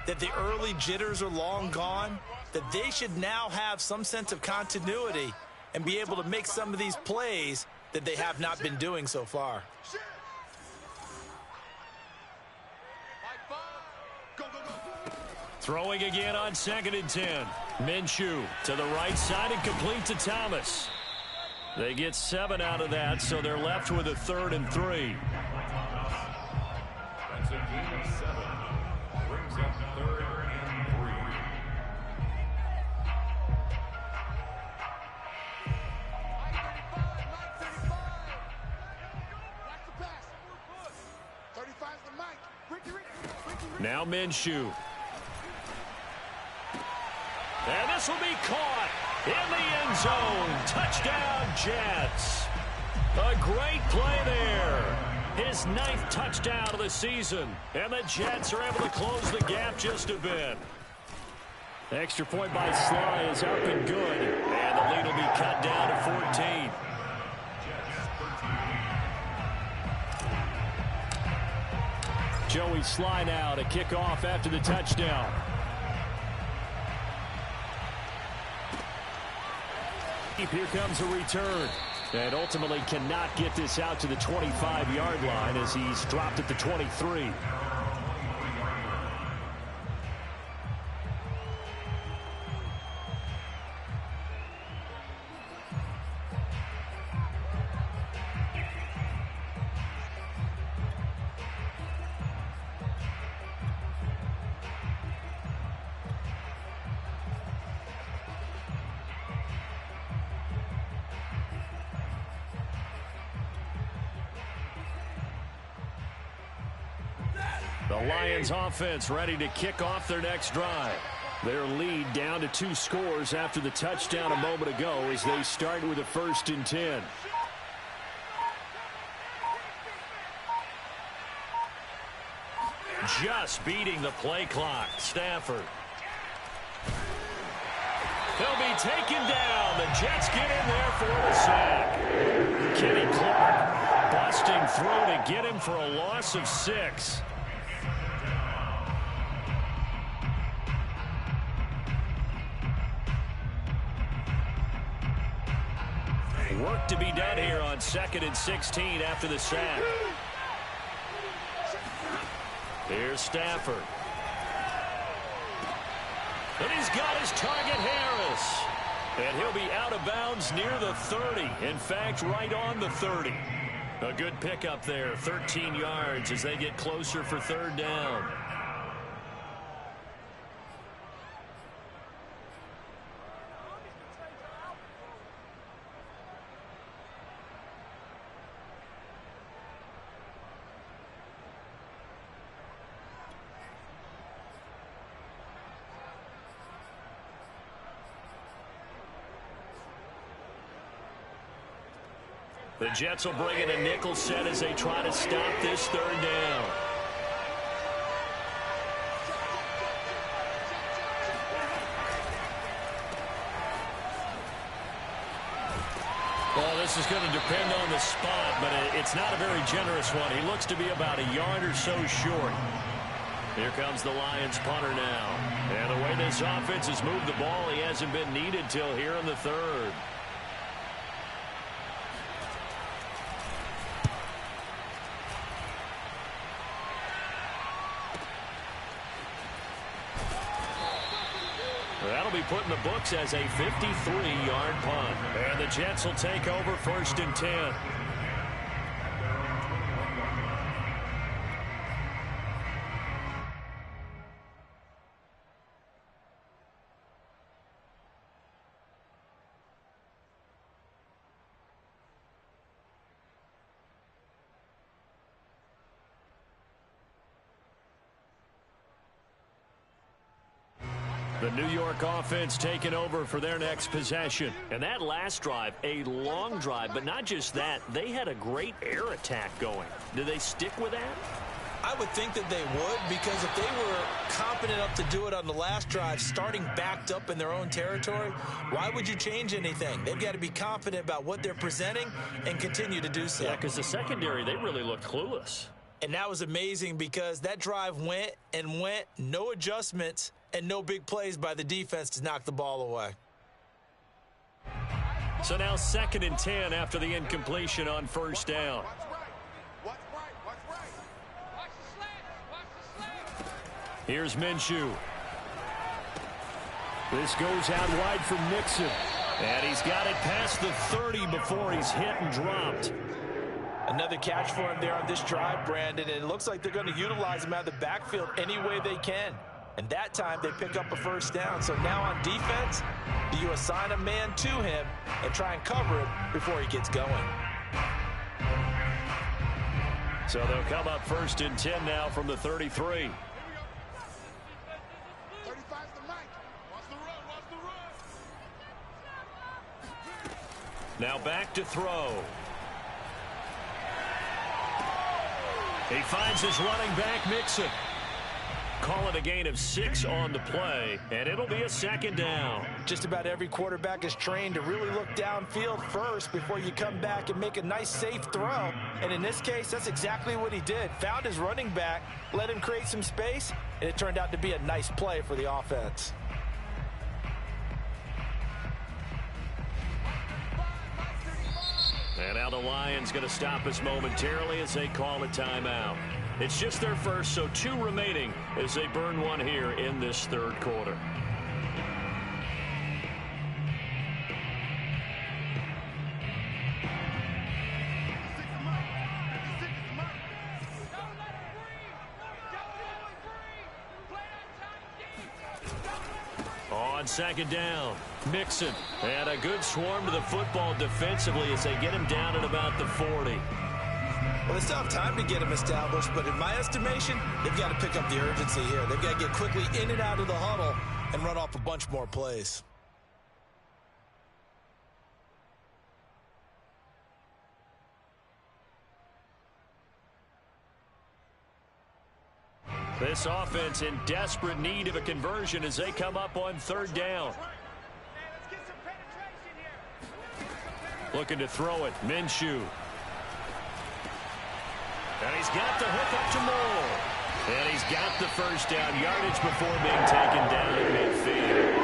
that the early jitters are long gone, that they should now have some sense of continuity and be able to make some of these plays that they have not been doing so far. Throwing again on 2nd and 10. Minshew to the right side and complete to Thomas. They get 7 out of that, so they're left with a 3rd and 3. That's a gain of 7. Brings up 3rd and 3. Now Minshew. And this will be caught in the end zone. Touchdown, Jets. A great play there. His 9th touchdown of the season. And the Jets are able to close the gap just a bit. Extra point by Sly is up and good. And the lead will be cut down to 14. Joey Sly now to kick off after the touchdown. Here comes a return. And ultimately cannot get this out to the 25-yard line as he's dropped at the 23. The Lions offense ready to kick off their next drive. Their lead down to 2 scores after the touchdown a moment ago as they start with a 1st and 10. Just beating the play clock. Stafford. He'll be taken down. The Jets get in there for the sack. Kenny Clark busting through to get him for a loss of 6. Work to be done here on 2nd and 16 after the sack. Here's Stafford. And he's got his target, Harris. And he'll be out of bounds near the 30. In fact, right on the 30. A good pickup there, 13 yards as they get closer for 3rd down. The Jets will bring in a nickel set as they try to stop this 3rd down. Well, this is going to depend on the spot, but it's not a very generous one. He looks to be about a yard or so short. Here comes the Lions punter now. And the way this offense has moved the ball, he hasn't been needed till here in the 3rd. That'll be put in the books as a 53-yard punt. And the Jets will take over 1st and 10. The New York offense taking over for their next possession. And that last drive, a long drive, but not just that. They had a great air attack going. Do they stick with that? I would think that they would, because if they were competent enough to do it on the last drive, starting backed up in their own territory, why would you change anything? They've got to be confident about what they're presenting and continue to do so. Yeah, because the secondary, they really looked clueless. And that was amazing because that drive went and went, no adjustments, and no big plays by the defense to knock the ball away. So now 2nd and 10 after the incompletion on 1st down. Here's Minshew. This goes out wide for Mixon. And he's got it past the 30 before he's hit and dropped. Another catch for him there on this drive, Brandon. And it looks like they're going to utilize him out of the backfield any way they can. And that time they pick up a 1st down. So now on defense, do you assign a man to him and try and cover him before he gets going? So they'll come up 1st and 10 now from the 33. Now back to throw. He finds his running back, Mixon. Call it a gain of 6 on the play, and it'll be a 2nd down. Just about every quarterback is trained to really look downfield first before you come back and make a nice, safe throw. And in this case, that's exactly what he did. Found his running back, let him create some space, and it turned out to be a nice play for the offense. And now the Lions going to stop us momentarily as they call a timeout. It's just their first, so 2 remaining as they burn one here in this 3rd quarter. On 2nd down, Mixon. And a good swarm to the football defensively as they get him down at about the 40. Well, they still have time to get him established, but in my estimation, they've got to pick up the urgency here. They've got to get quickly in and out of the huddle and run off a bunch more plays. This offense in desperate need of a conversion as they come up on 3rd down. Looking to throw it. Minshew. And he's got the hook up to Moore. And he's got the first down yardage before being taken down in midfield.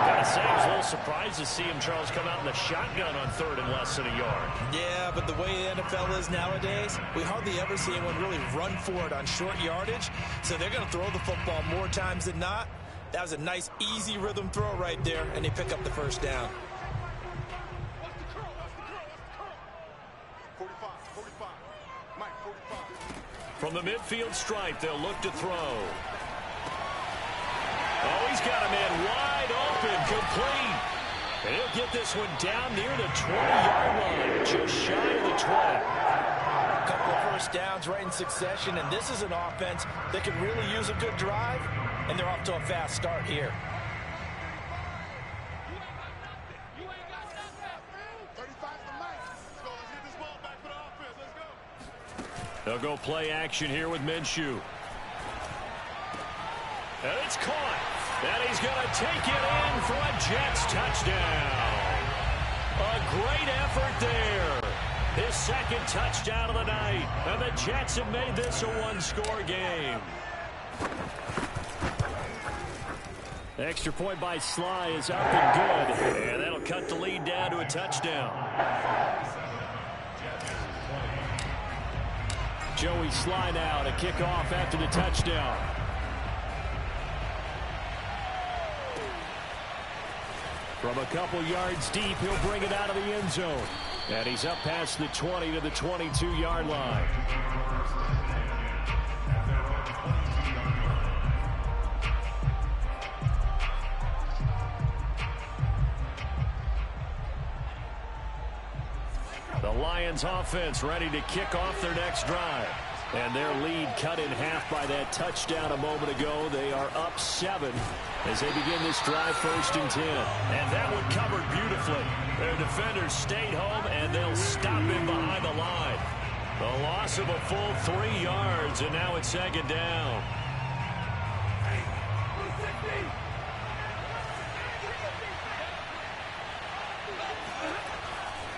Gotta say, I was a little surprised to see him, Charles, come out in the shotgun on third and less than a yard. Yeah, but the way the NFL is nowadays, we hardly ever see anyone really run for it on short yardage. So they're going to throw the football more times than not. That was a nice, easy rhythm throw right there, and they pick up the first down. 45, 45. Mike, 45. From the midfield stripe, they'll look to throw. Oh, he's got a man wide open, complete. And he'll get this one down near the 20-yard line, just shy of the 20. A couple of first downs right in succession, and this is an offense that could really use a good drive, and they're off to a fast start here. 35 for Mike. Let's go. Let's get this ball back for the offense. Let's go. They'll go play action here with Minshew. And it's caught. And he's going to take it in for a Jets touchdown. A great effort there. His second touchdown of the night. And the Jets have made this a one-score game. Extra point by Sly is up and good. And that'll cut the lead down to a touchdown. Joey Sly now to kick off after the touchdown. From a couple yards deep, he'll bring it out of the end zone. And he's up past the 20 to the 22-yard line. The Lions offense ready to kick off their next drive. And their lead cut in half by that touchdown a moment ago. They are up 7 as they begin this drive, 1st and 10. And that one covered beautifully. Their defenders stayed home, and they'll stop him behind the line. The loss of a full 3 yards, and now it's 2nd down.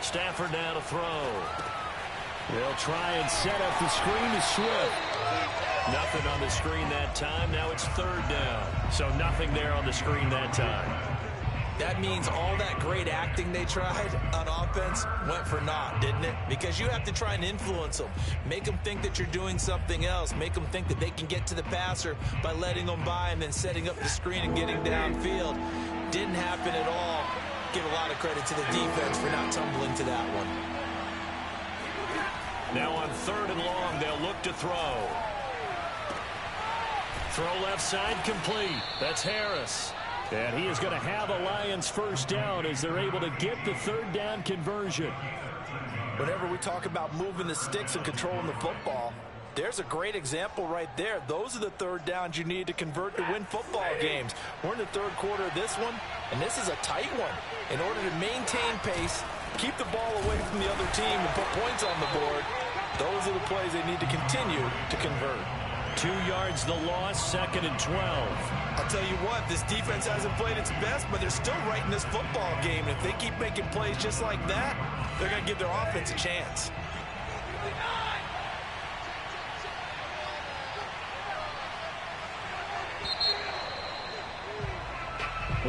Stafford now to throw. They'll try and set up the screen to Swift. Nothing on the screen that time. Now it's 3rd down. So nothing there on the screen that time. That means all that great acting they tried on offense went for naught, didn't it? Because you have to try and influence them. Make them think that you're doing something else. Make them think that they can get to the passer by letting them by and then setting up the screen and getting downfield. Didn't happen at all. Give a lot of credit to the defense for not tumbling to that one. Now on 3rd and long, they'll look to throw. Throw left side complete. That's Harris. And he is going to have a Lions first down as they're able to get the 3rd down conversion. Whenever we talk about moving the sticks and controlling the football, there's a great example right there. Those are the 3rd downs you need to convert to win football games. We're in the 3rd quarter of this one, and this is a tight one. In order to maintain pace, keep the ball away from the other team and put points on the board, those are the plays they need to continue to convert. 2 yards the loss, 2nd and 12. I'll tell you what, this defense hasn't played its best, but they're still right in this football game. And if they keep making plays just like that, they're going to give their offense a chance.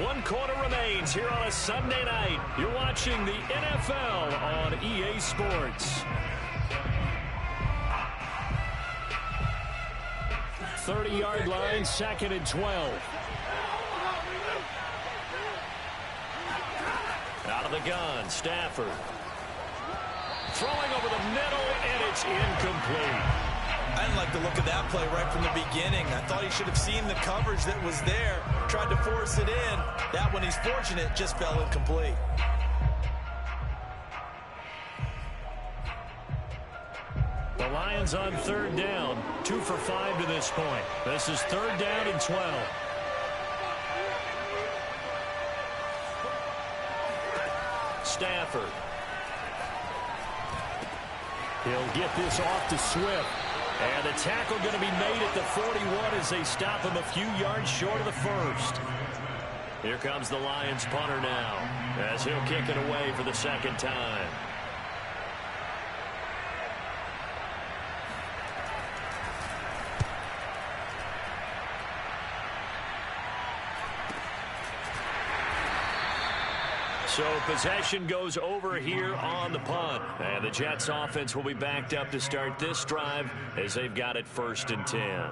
One quarter remains here on a Sunday night. You're watching the NFL on EA Sports. 30-yard line, 2nd and 12. Out of the gun, Stafford. Throwing over the middle, and it's incomplete. I didn't like the look of that play right from the beginning. I thought he should have seen the coverage that was there, tried to force it in. That one, he's fortunate, just fell incomplete. The Lions on 3rd down, 2 for 5 to this point. This is 3rd down and 12. Stafford. He'll get this off to Swift. And the tackle going to be made at the 41 as they stop him a few yards short of the 1st. Here comes the Lions punter now. as he'll kick it away for the second time. So possession goes over here on the punt. And the Jets offense will be backed up to start this drive as they've got it 1st and 10.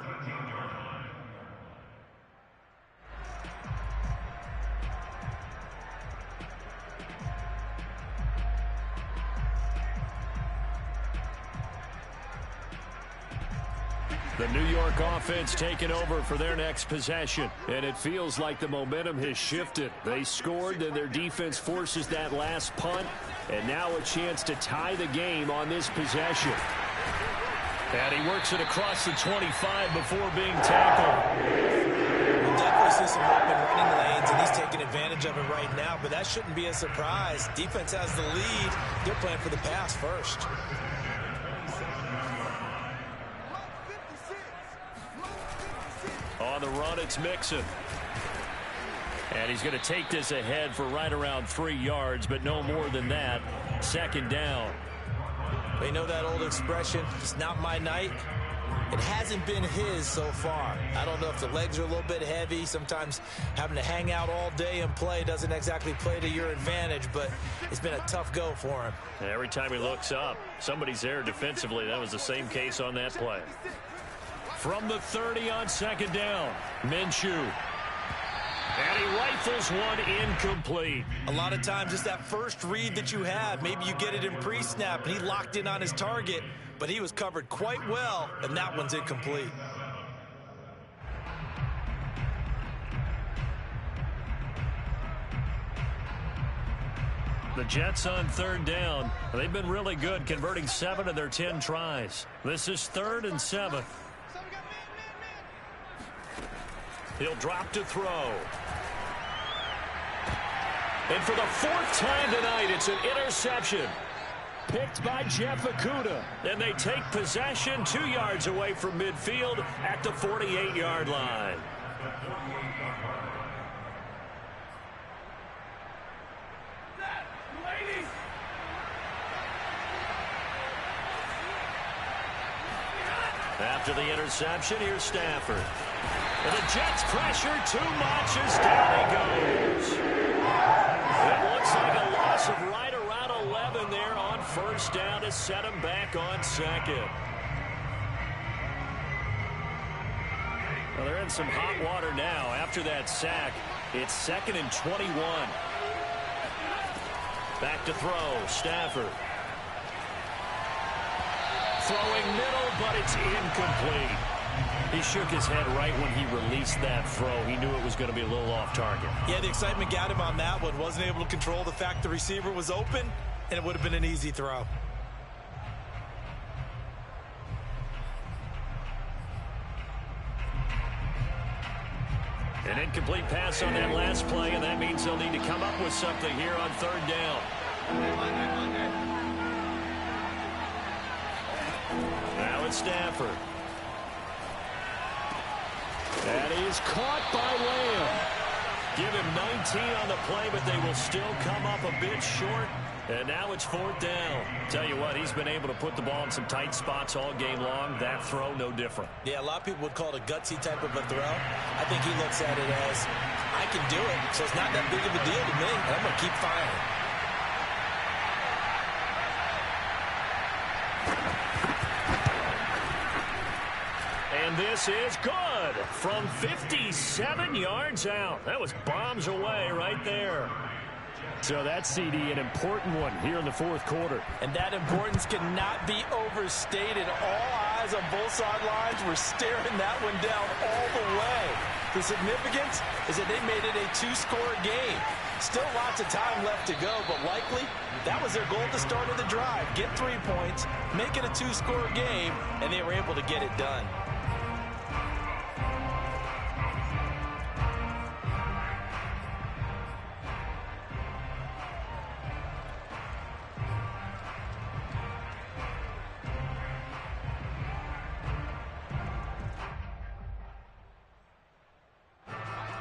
The New York offense taking over for their next possession. And it feels like the momentum has shifted. They scored, then their defense forces that last punt. And now a chance to tie the game on this possession. And he works it across the 25 before being tackled. We'll definitely see some open running lanes, and he's taking advantage of it right now. But that shouldn't be a surprise. Defense has the lead. They're playing for the pass first. On the run, it's Mixon. And he's going to take this ahead for right around 3 yards, but no more than that. 2nd down. They know that old expression, it's not my night. It hasn't been his so far. I don't know if the legs are a little bit heavy. Sometimes having to hang out all day and play doesn't exactly play to your advantage, but it's been a tough go for him. Every time he looks up, somebody's there defensively. That was the same case on that play. From the 30 on 2nd down, Minshew. And he rifles one incomplete. A lot of times it's that first read that you have. Maybe you get it in pre-snap, and he locked in on his target, but he was covered quite well, and that one's incomplete. The Jets on 3rd down. They've been really good, converting 7 of their 10 tries. This is 3rd and 7. He'll drop to throw. And for the 4th time tonight, it's an interception. Picked by Jeff Okudah. And they take possession 2 yards away from midfield at the 48-yard line. After the interception, here's Stafford. And the Jets pressure too much as down he goes. It looks like a loss of right around 11 there on 1st down to set him back on 2nd. Well, they're in some hot water now. After that sack, it's 2nd and 21. Back to throw, Stafford. Throwing middle, but it's incomplete. He shook his head right when he released that throw. He knew it was going to be a little off target. Yeah, the excitement got him on that one. Wasn't able to control the fact the receiver was open, and it would have been an easy throw. An incomplete pass on that last play, and that means they'll need to come up with something here on 3rd down. Now it's Stafford. And he is caught by Lamb. Give him 19 on the play, but they will still come up a bit short. And now it's 4th down. Tell you what, he's been able to put the ball in some tight spots all game long. That throw, no different. Yeah, a lot of people would call it a gutsy type of a throw. I think he looks at it as, I can do it, so it's not that big of a deal to me, and I'm going to keep firing. And this is good from 57 yards out. That was bombs away right there. So that CD, an important one here in the 4th quarter. And that importance cannot be overstated. All eyes on both sidelines were staring that one down all the way. The significance is that they made it a 2-score game. Still lots of time left to go, but likely that was their goal at the start of the drive. Get 3 points, make it a 2-score game, and they were able to get it done.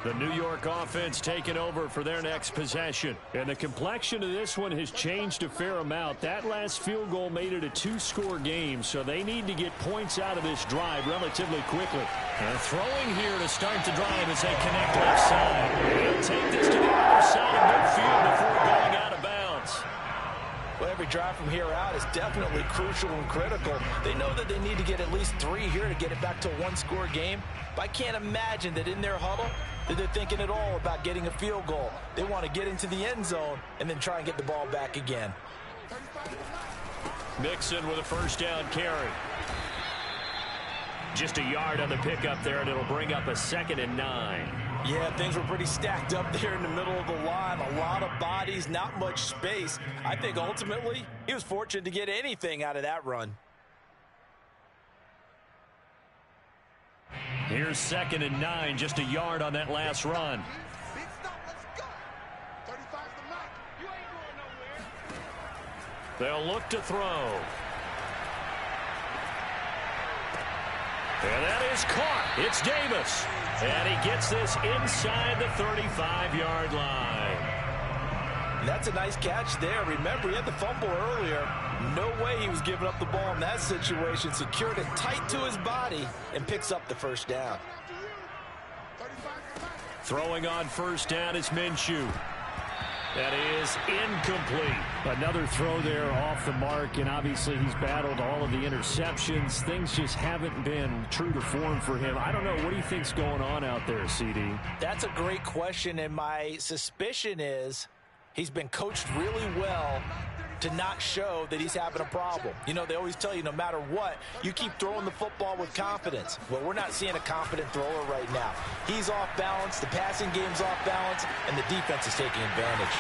The New York offense taking over for their next possession. And the complexion of this one has changed a fair amount. That last field goal made it a two-score game, so they need to get points out of this drive relatively quickly. And throwing here to start the drive as they connect left side. They'll take this to the other side of midfield before going out of bounds. Well, every drive from here out is definitely crucial and critical. They know that they need to get at least 3 here to get it back to a one-score game. But I can't imagine that in their huddle that they're thinking at all about getting a field goal. They want to get into the end zone and then try and get the ball back again. Mixon with a first down carry. Just a yard on the pickup there, and it'll bring up a 2nd and 9. Yeah, things were pretty stacked up there in the middle of the line. A lot of bodies, not much space. I think ultimately he was fortunate to get anything out of that run. Here's 2nd and 9, just a yard on that last run. Big stop, let's go. 35's the mark. You ain't going nowhere. They'll look to throw. And that is caught. It's Davis. And he gets this inside the 35-yard line. That's a nice catch there. Remember, he had the fumble earlier. No way he was giving up the ball in that situation. Secured it tight to his body and picks up the first down. Throwing on first down is Minshew. That is incomplete. Another throw there off the mark, and obviously he's battled all of the interceptions. Things just haven't been true to form for him. I don't know. What do you think's going on out there, CD? That's a great question, and my suspicion is he's been coached really well to not show that he's having a problem. You know, they always tell you no matter what, you keep throwing the football with confidence. Well, we're not seeing a confident thrower right now. He's off balance, the passing game's off balance, and the defense is taking advantage.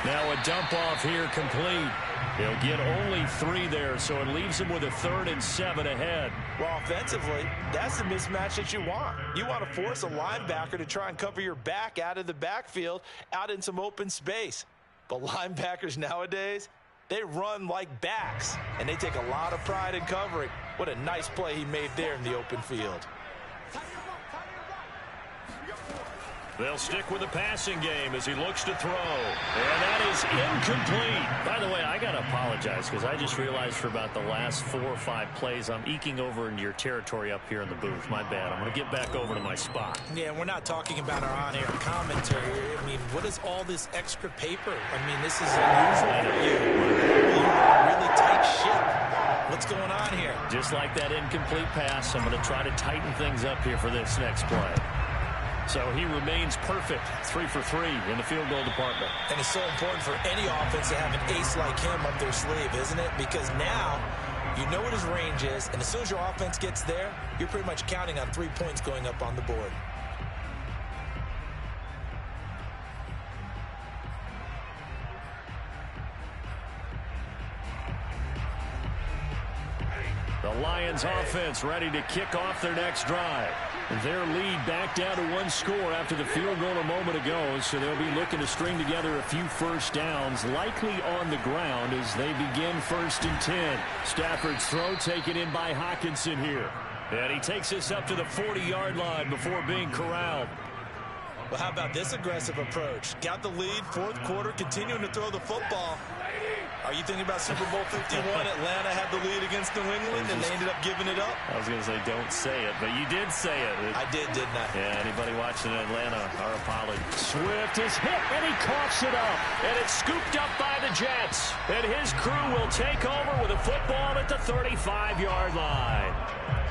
Now a dump off here complete. He'll get only 3 there, so it leaves him with a 3rd and 7 ahead. Well, offensively, that's the mismatch that you want. You want to force a linebacker to try and cover your back out of the backfield, out in some open space. But linebackers nowadays, they run like backs, and they take a lot of pride in covering. What a nice play he made there in the open field. They'll stick with the passing game as he looks to throw. And that is incomplete. By the way, I got to apologize because I just realized for about the last 4 or 5 plays, I'm eking over into your territory up here in the booth. My bad. I'm going to get back over to my spot. Yeah, we're not talking about our on-air commentary. I mean, what is all this extra paper? I mean, this is unusual for you. You're a really tight ship. What's going on here? Just like that incomplete pass, I'm going to try to tighten things up here for this next play. So he remains perfect, 3 for 3 in the field goal department. And it's so important for any offense to have an ace like him up their sleeve, isn't it? Because now you know what his range is, and as soon as your offense gets there, you're pretty much counting on 3 points going up on the board. The Lions offense ready to kick off their next drive. Their lead back down to 1 score after the field goal a moment ago, so they'll be looking to string together a few first downs, likely on the ground as they begin 1st and 10. Stafford's throw taken in by Hockenson here. And he takes this up to the 40-yard line before being corralled. Well, how about this aggressive approach? Got the lead, 4th quarter, continuing to throw the football. Are you thinking about Super Bowl 51? Atlanta had the lead against New England, and they ended up giving it up? I was going to say don't say it, but you did say it. I did, didn't I? Yeah, anybody watching Atlanta, our apologies. Swift is hit, and he coughs it up. And it's scooped up by the Jets. And his crew will take over with a football at the 35-yard line.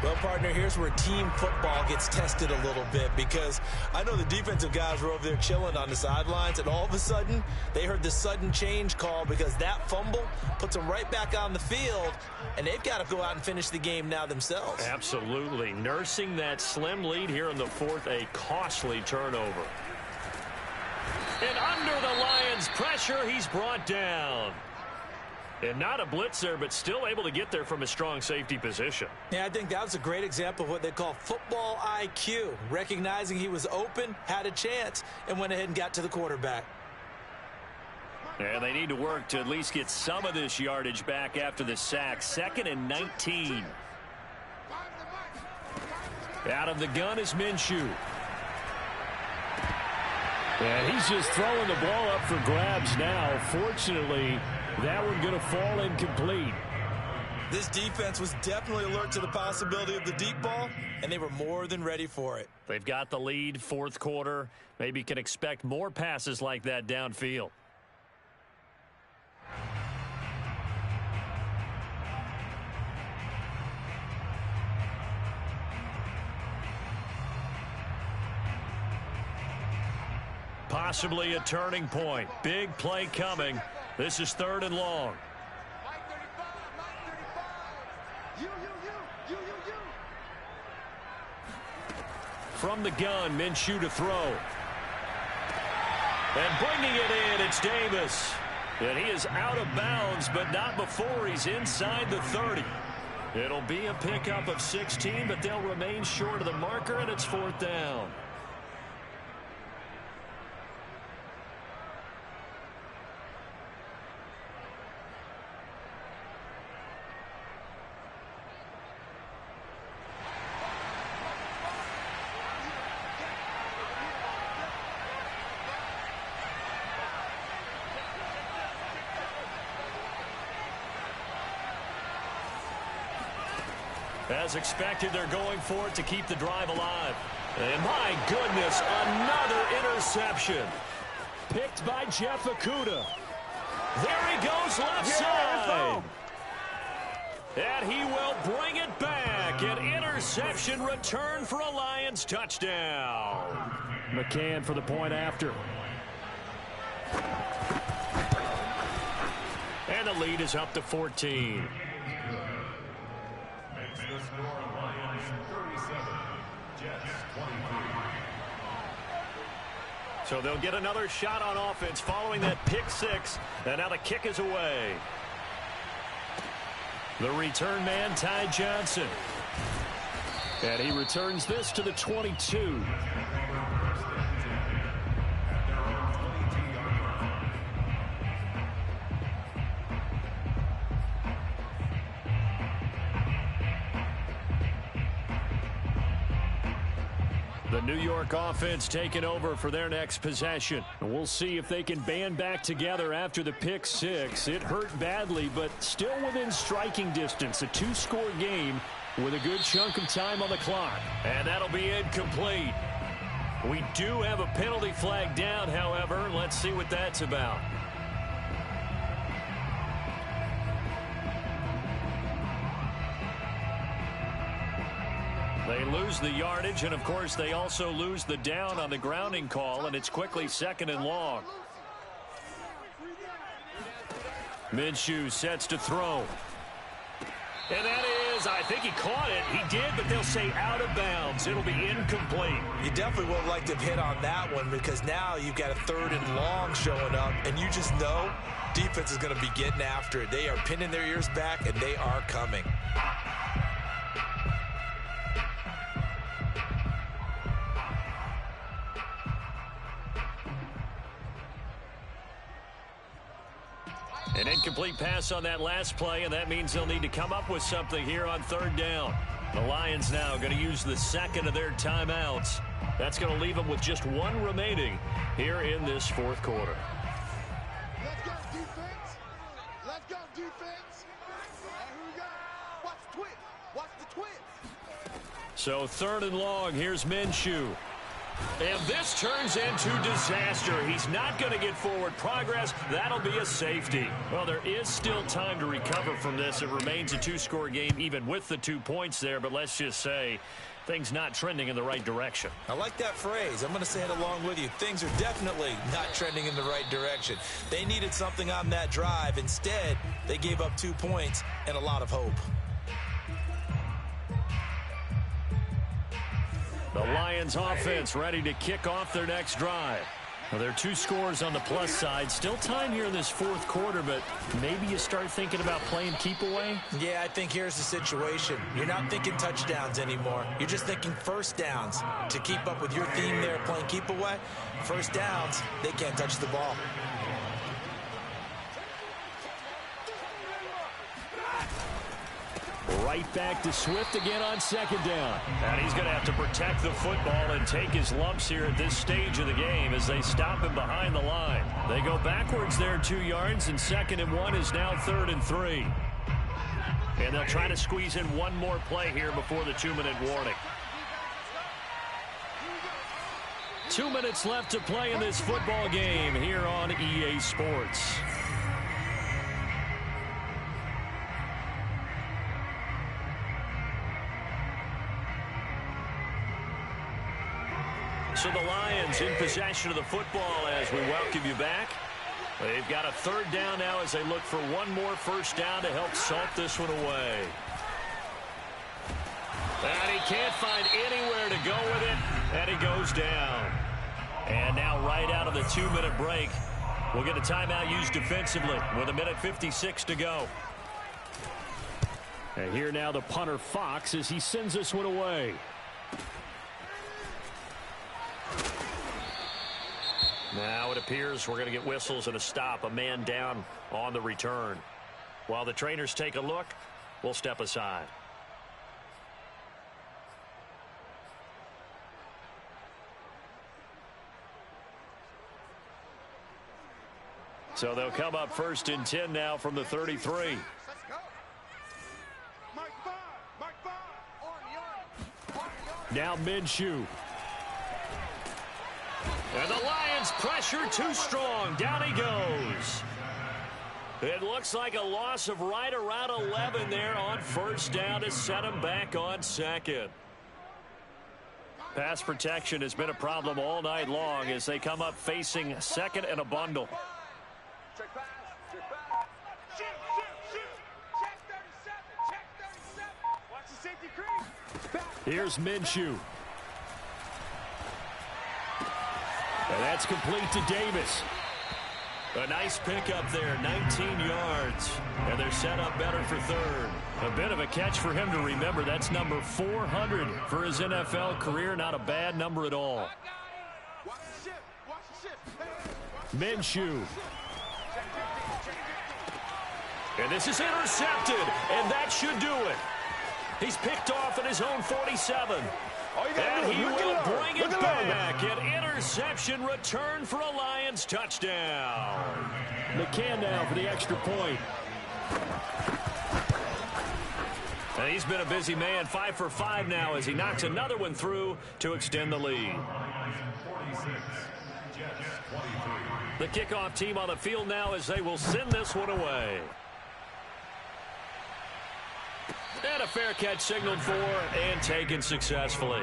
Well, partner, here's where team football gets tested a little bit because I know the defensive guys were over there chilling on the sidelines, and all of a sudden, they heard the sudden change call because that fumble puts them right back on the field, and they've got to go out and finish the game now themselves. Absolutely. Nursing that slim lead here in the 4th, a costly turnover. And under the Lions' pressure, he's brought down. And not a blitz there, but still able to get there from a strong safety position. Yeah, I think that was a great example of what they call football IQ. Recognizing he was open, had a chance, and went ahead and got to the quarterback. And they need to work to at least get some of this yardage back after the sack. 2nd and 19. Out of the gun is Minshew. And he's just throwing the ball up for grabs now. Fortunately, that one going to fall incomplete. This defense was definitely alert to the possibility of the deep ball, and they were more than ready for it. They've got the lead, fourth quarter. Maybe can expect more passes like that downfield. Possibly a turning point. Big play coming. This is 3rd and long. From the gun, Minshew to throw. And bringing it in, it's Davis. And he is out of bounds, but not before he's inside the 30. It'll be a pickup of 16, but they'll remain short of the marker, and it's 4th down. As expected, they're going for it to keep the drive alive. And my goodness, another interception. Picked by Jeff Okudah. There he goes left side. And he will bring it back. An interception return for a Lions touchdown. McCann for the point after. And the lead is up to 14. So they'll get another shot on offense following that pick six. And now the kick is away. The return man, Ty Johnson. And he returns this to the 22. The New York offense taking over for their next possession. We'll see if they can band back together after the pick six. It hurt badly, but still within striking distance. A 2-score game with a good chunk of time on the clock. And that'll be incomplete. We do have a penalty flag down, however. Let's see what that's about. They lose the yardage, and of course they also lose the down on the grounding call, and it's quickly 2nd and long. Minshew sets to throw. And that is, I think he caught it. He did, but they'll say out of bounds. It'll be incomplete. You definitely would have liked to have hit on that one, because now you've got a 3rd and long showing up, and you just know defense is going to be getting after it. They are pinning their ears back, and they are coming. An incomplete pass on that last play, and that means they'll need to come up with something here on 3rd down. The Lions now going to use the 2nd of their timeouts. That's going to leave them with just 1 remaining here in this 4th quarter. Let's go, defense. Let's go, defense. And here we go. Watch the twist. Watch the twist. So 3rd and long, here's Minshew. And this turns into disaster. He's not going to get forward progress. That'll be a safety. Well, there is still time to recover from this. It remains a 2-score game even with the 2 points there. But let's just say things not trending in the right direction. I like that phrase. I'm going to say it along with you. Things are definitely not trending in the right direction. They needed something on that drive. Instead, they gave up 2 points and a lot of hope. The Lions offense ready to kick off their next drive. Well, there are 2 scores on the plus side. Still time here in this 4th quarter, but maybe you start thinking about playing keep away? Yeah, I think here's the situation. You're not thinking touchdowns anymore. You're just thinking first downs. To keep up with your theme there, playing keep away, first downs, they can't touch the ball. Right back to Swift again on second down. And he's going to have to protect the football and take his lumps here at this stage of the game as they stop him behind the line. They go backwards there 2 yards, and 2nd and 1 is now 3rd and 3. And they'll try to squeeze in one more play here before the 2-minute warning. 2 minutes left to play in this football game here on EA Sports. So the Lions in possession of the football as we welcome you back. They've got a 3rd down now as they look for one more first down to help salt this one away. And he can't find anywhere to go with it, and he goes down. And now right out of the 2-minute break, we'll get a timeout used defensively with 1:56 to go. And here now the punter Fox as he sends this one away. Now it appears we're going to get whistles and a stop, a man down on the return. While the trainers take a look, we'll step aside. So they'll come up 1st and 10 now from the 33. Now Minshew. And the Lions pressure too strong. Down he goes. It looks like a loss of right around 11 there on 1st down to set him back on 2nd. Pass protection has been a problem all night long as they come up facing 2nd and a bundle. Check pass. Check pass. Shoot. Check 37. Check 37. Watch the safety crease. Here's Minshew. And that's complete to Davis. A nice pickup there, 19 yards. And they're set up better for 3rd. A bit of a catch for him to remember. That's number 400 for his NFL career. Not a bad number at all. Watch the shift. Watch the shift. Minshew. And this is intercepted, and that should do it. He's picked off at his own 47. And he will bring it back. An interception return for a Lions touchdown. McCann now for the extra point. And he's been a busy man, 5 for 5 now as he knocks another one through to extend the lead. The kickoff team on the field now as they will send this one away. And a fair catch signaled for and taken successfully.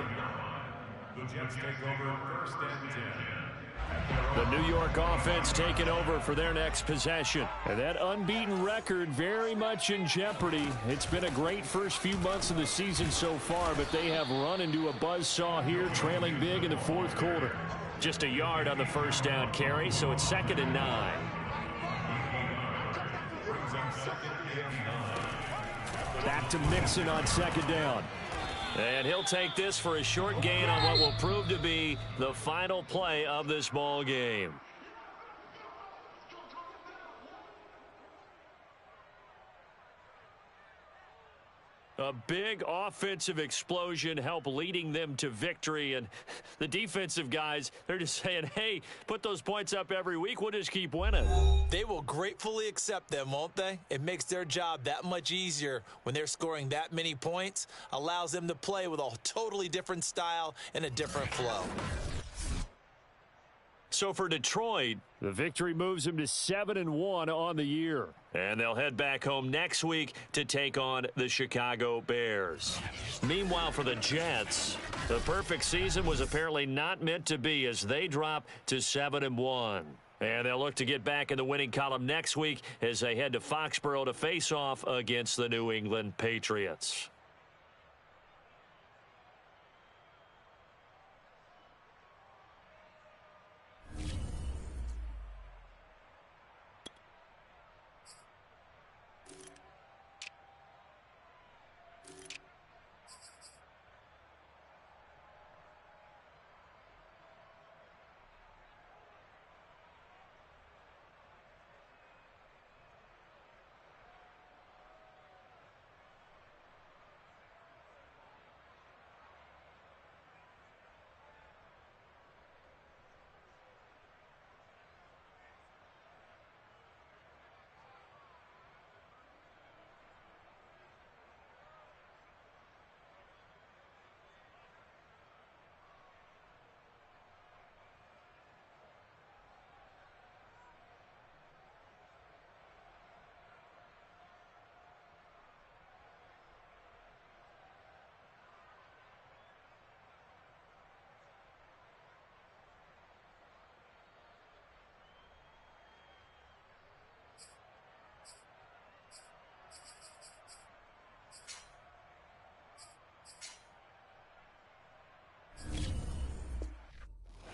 The Jets take over 1st and 10. The New York offense taking over for their next possession. And that unbeaten record very much in jeopardy. It's been a great first few months of the season so far, but they have run into a buzzsaw here, trailing big in the 4th quarter. Just a yard on the first down carry, so it's 2nd and 9. Brings up 2nd and 9. Back to Mixon on 2nd down. And he'll take this for a short gain on what will prove to be the final play of this ball game. A big offensive explosion helped leading them to victory. And the defensive guys, they're just saying, hey, put those points up every week. We'll just keep winning. They will gratefully accept them, won't they? It makes their job that much easier when they're scoring that many points. Allows them to play with a totally different style and a different flow. So for Detroit, the victory moves them to 7-1 on the year. And they'll head back home next week to take on the Chicago Bears. Meanwhile, for the Jets, the perfect season was apparently not meant to be as they drop to 7-1. And they'll look to get back in the winning column next week as they head to Foxborough to face off against the New England Patriots.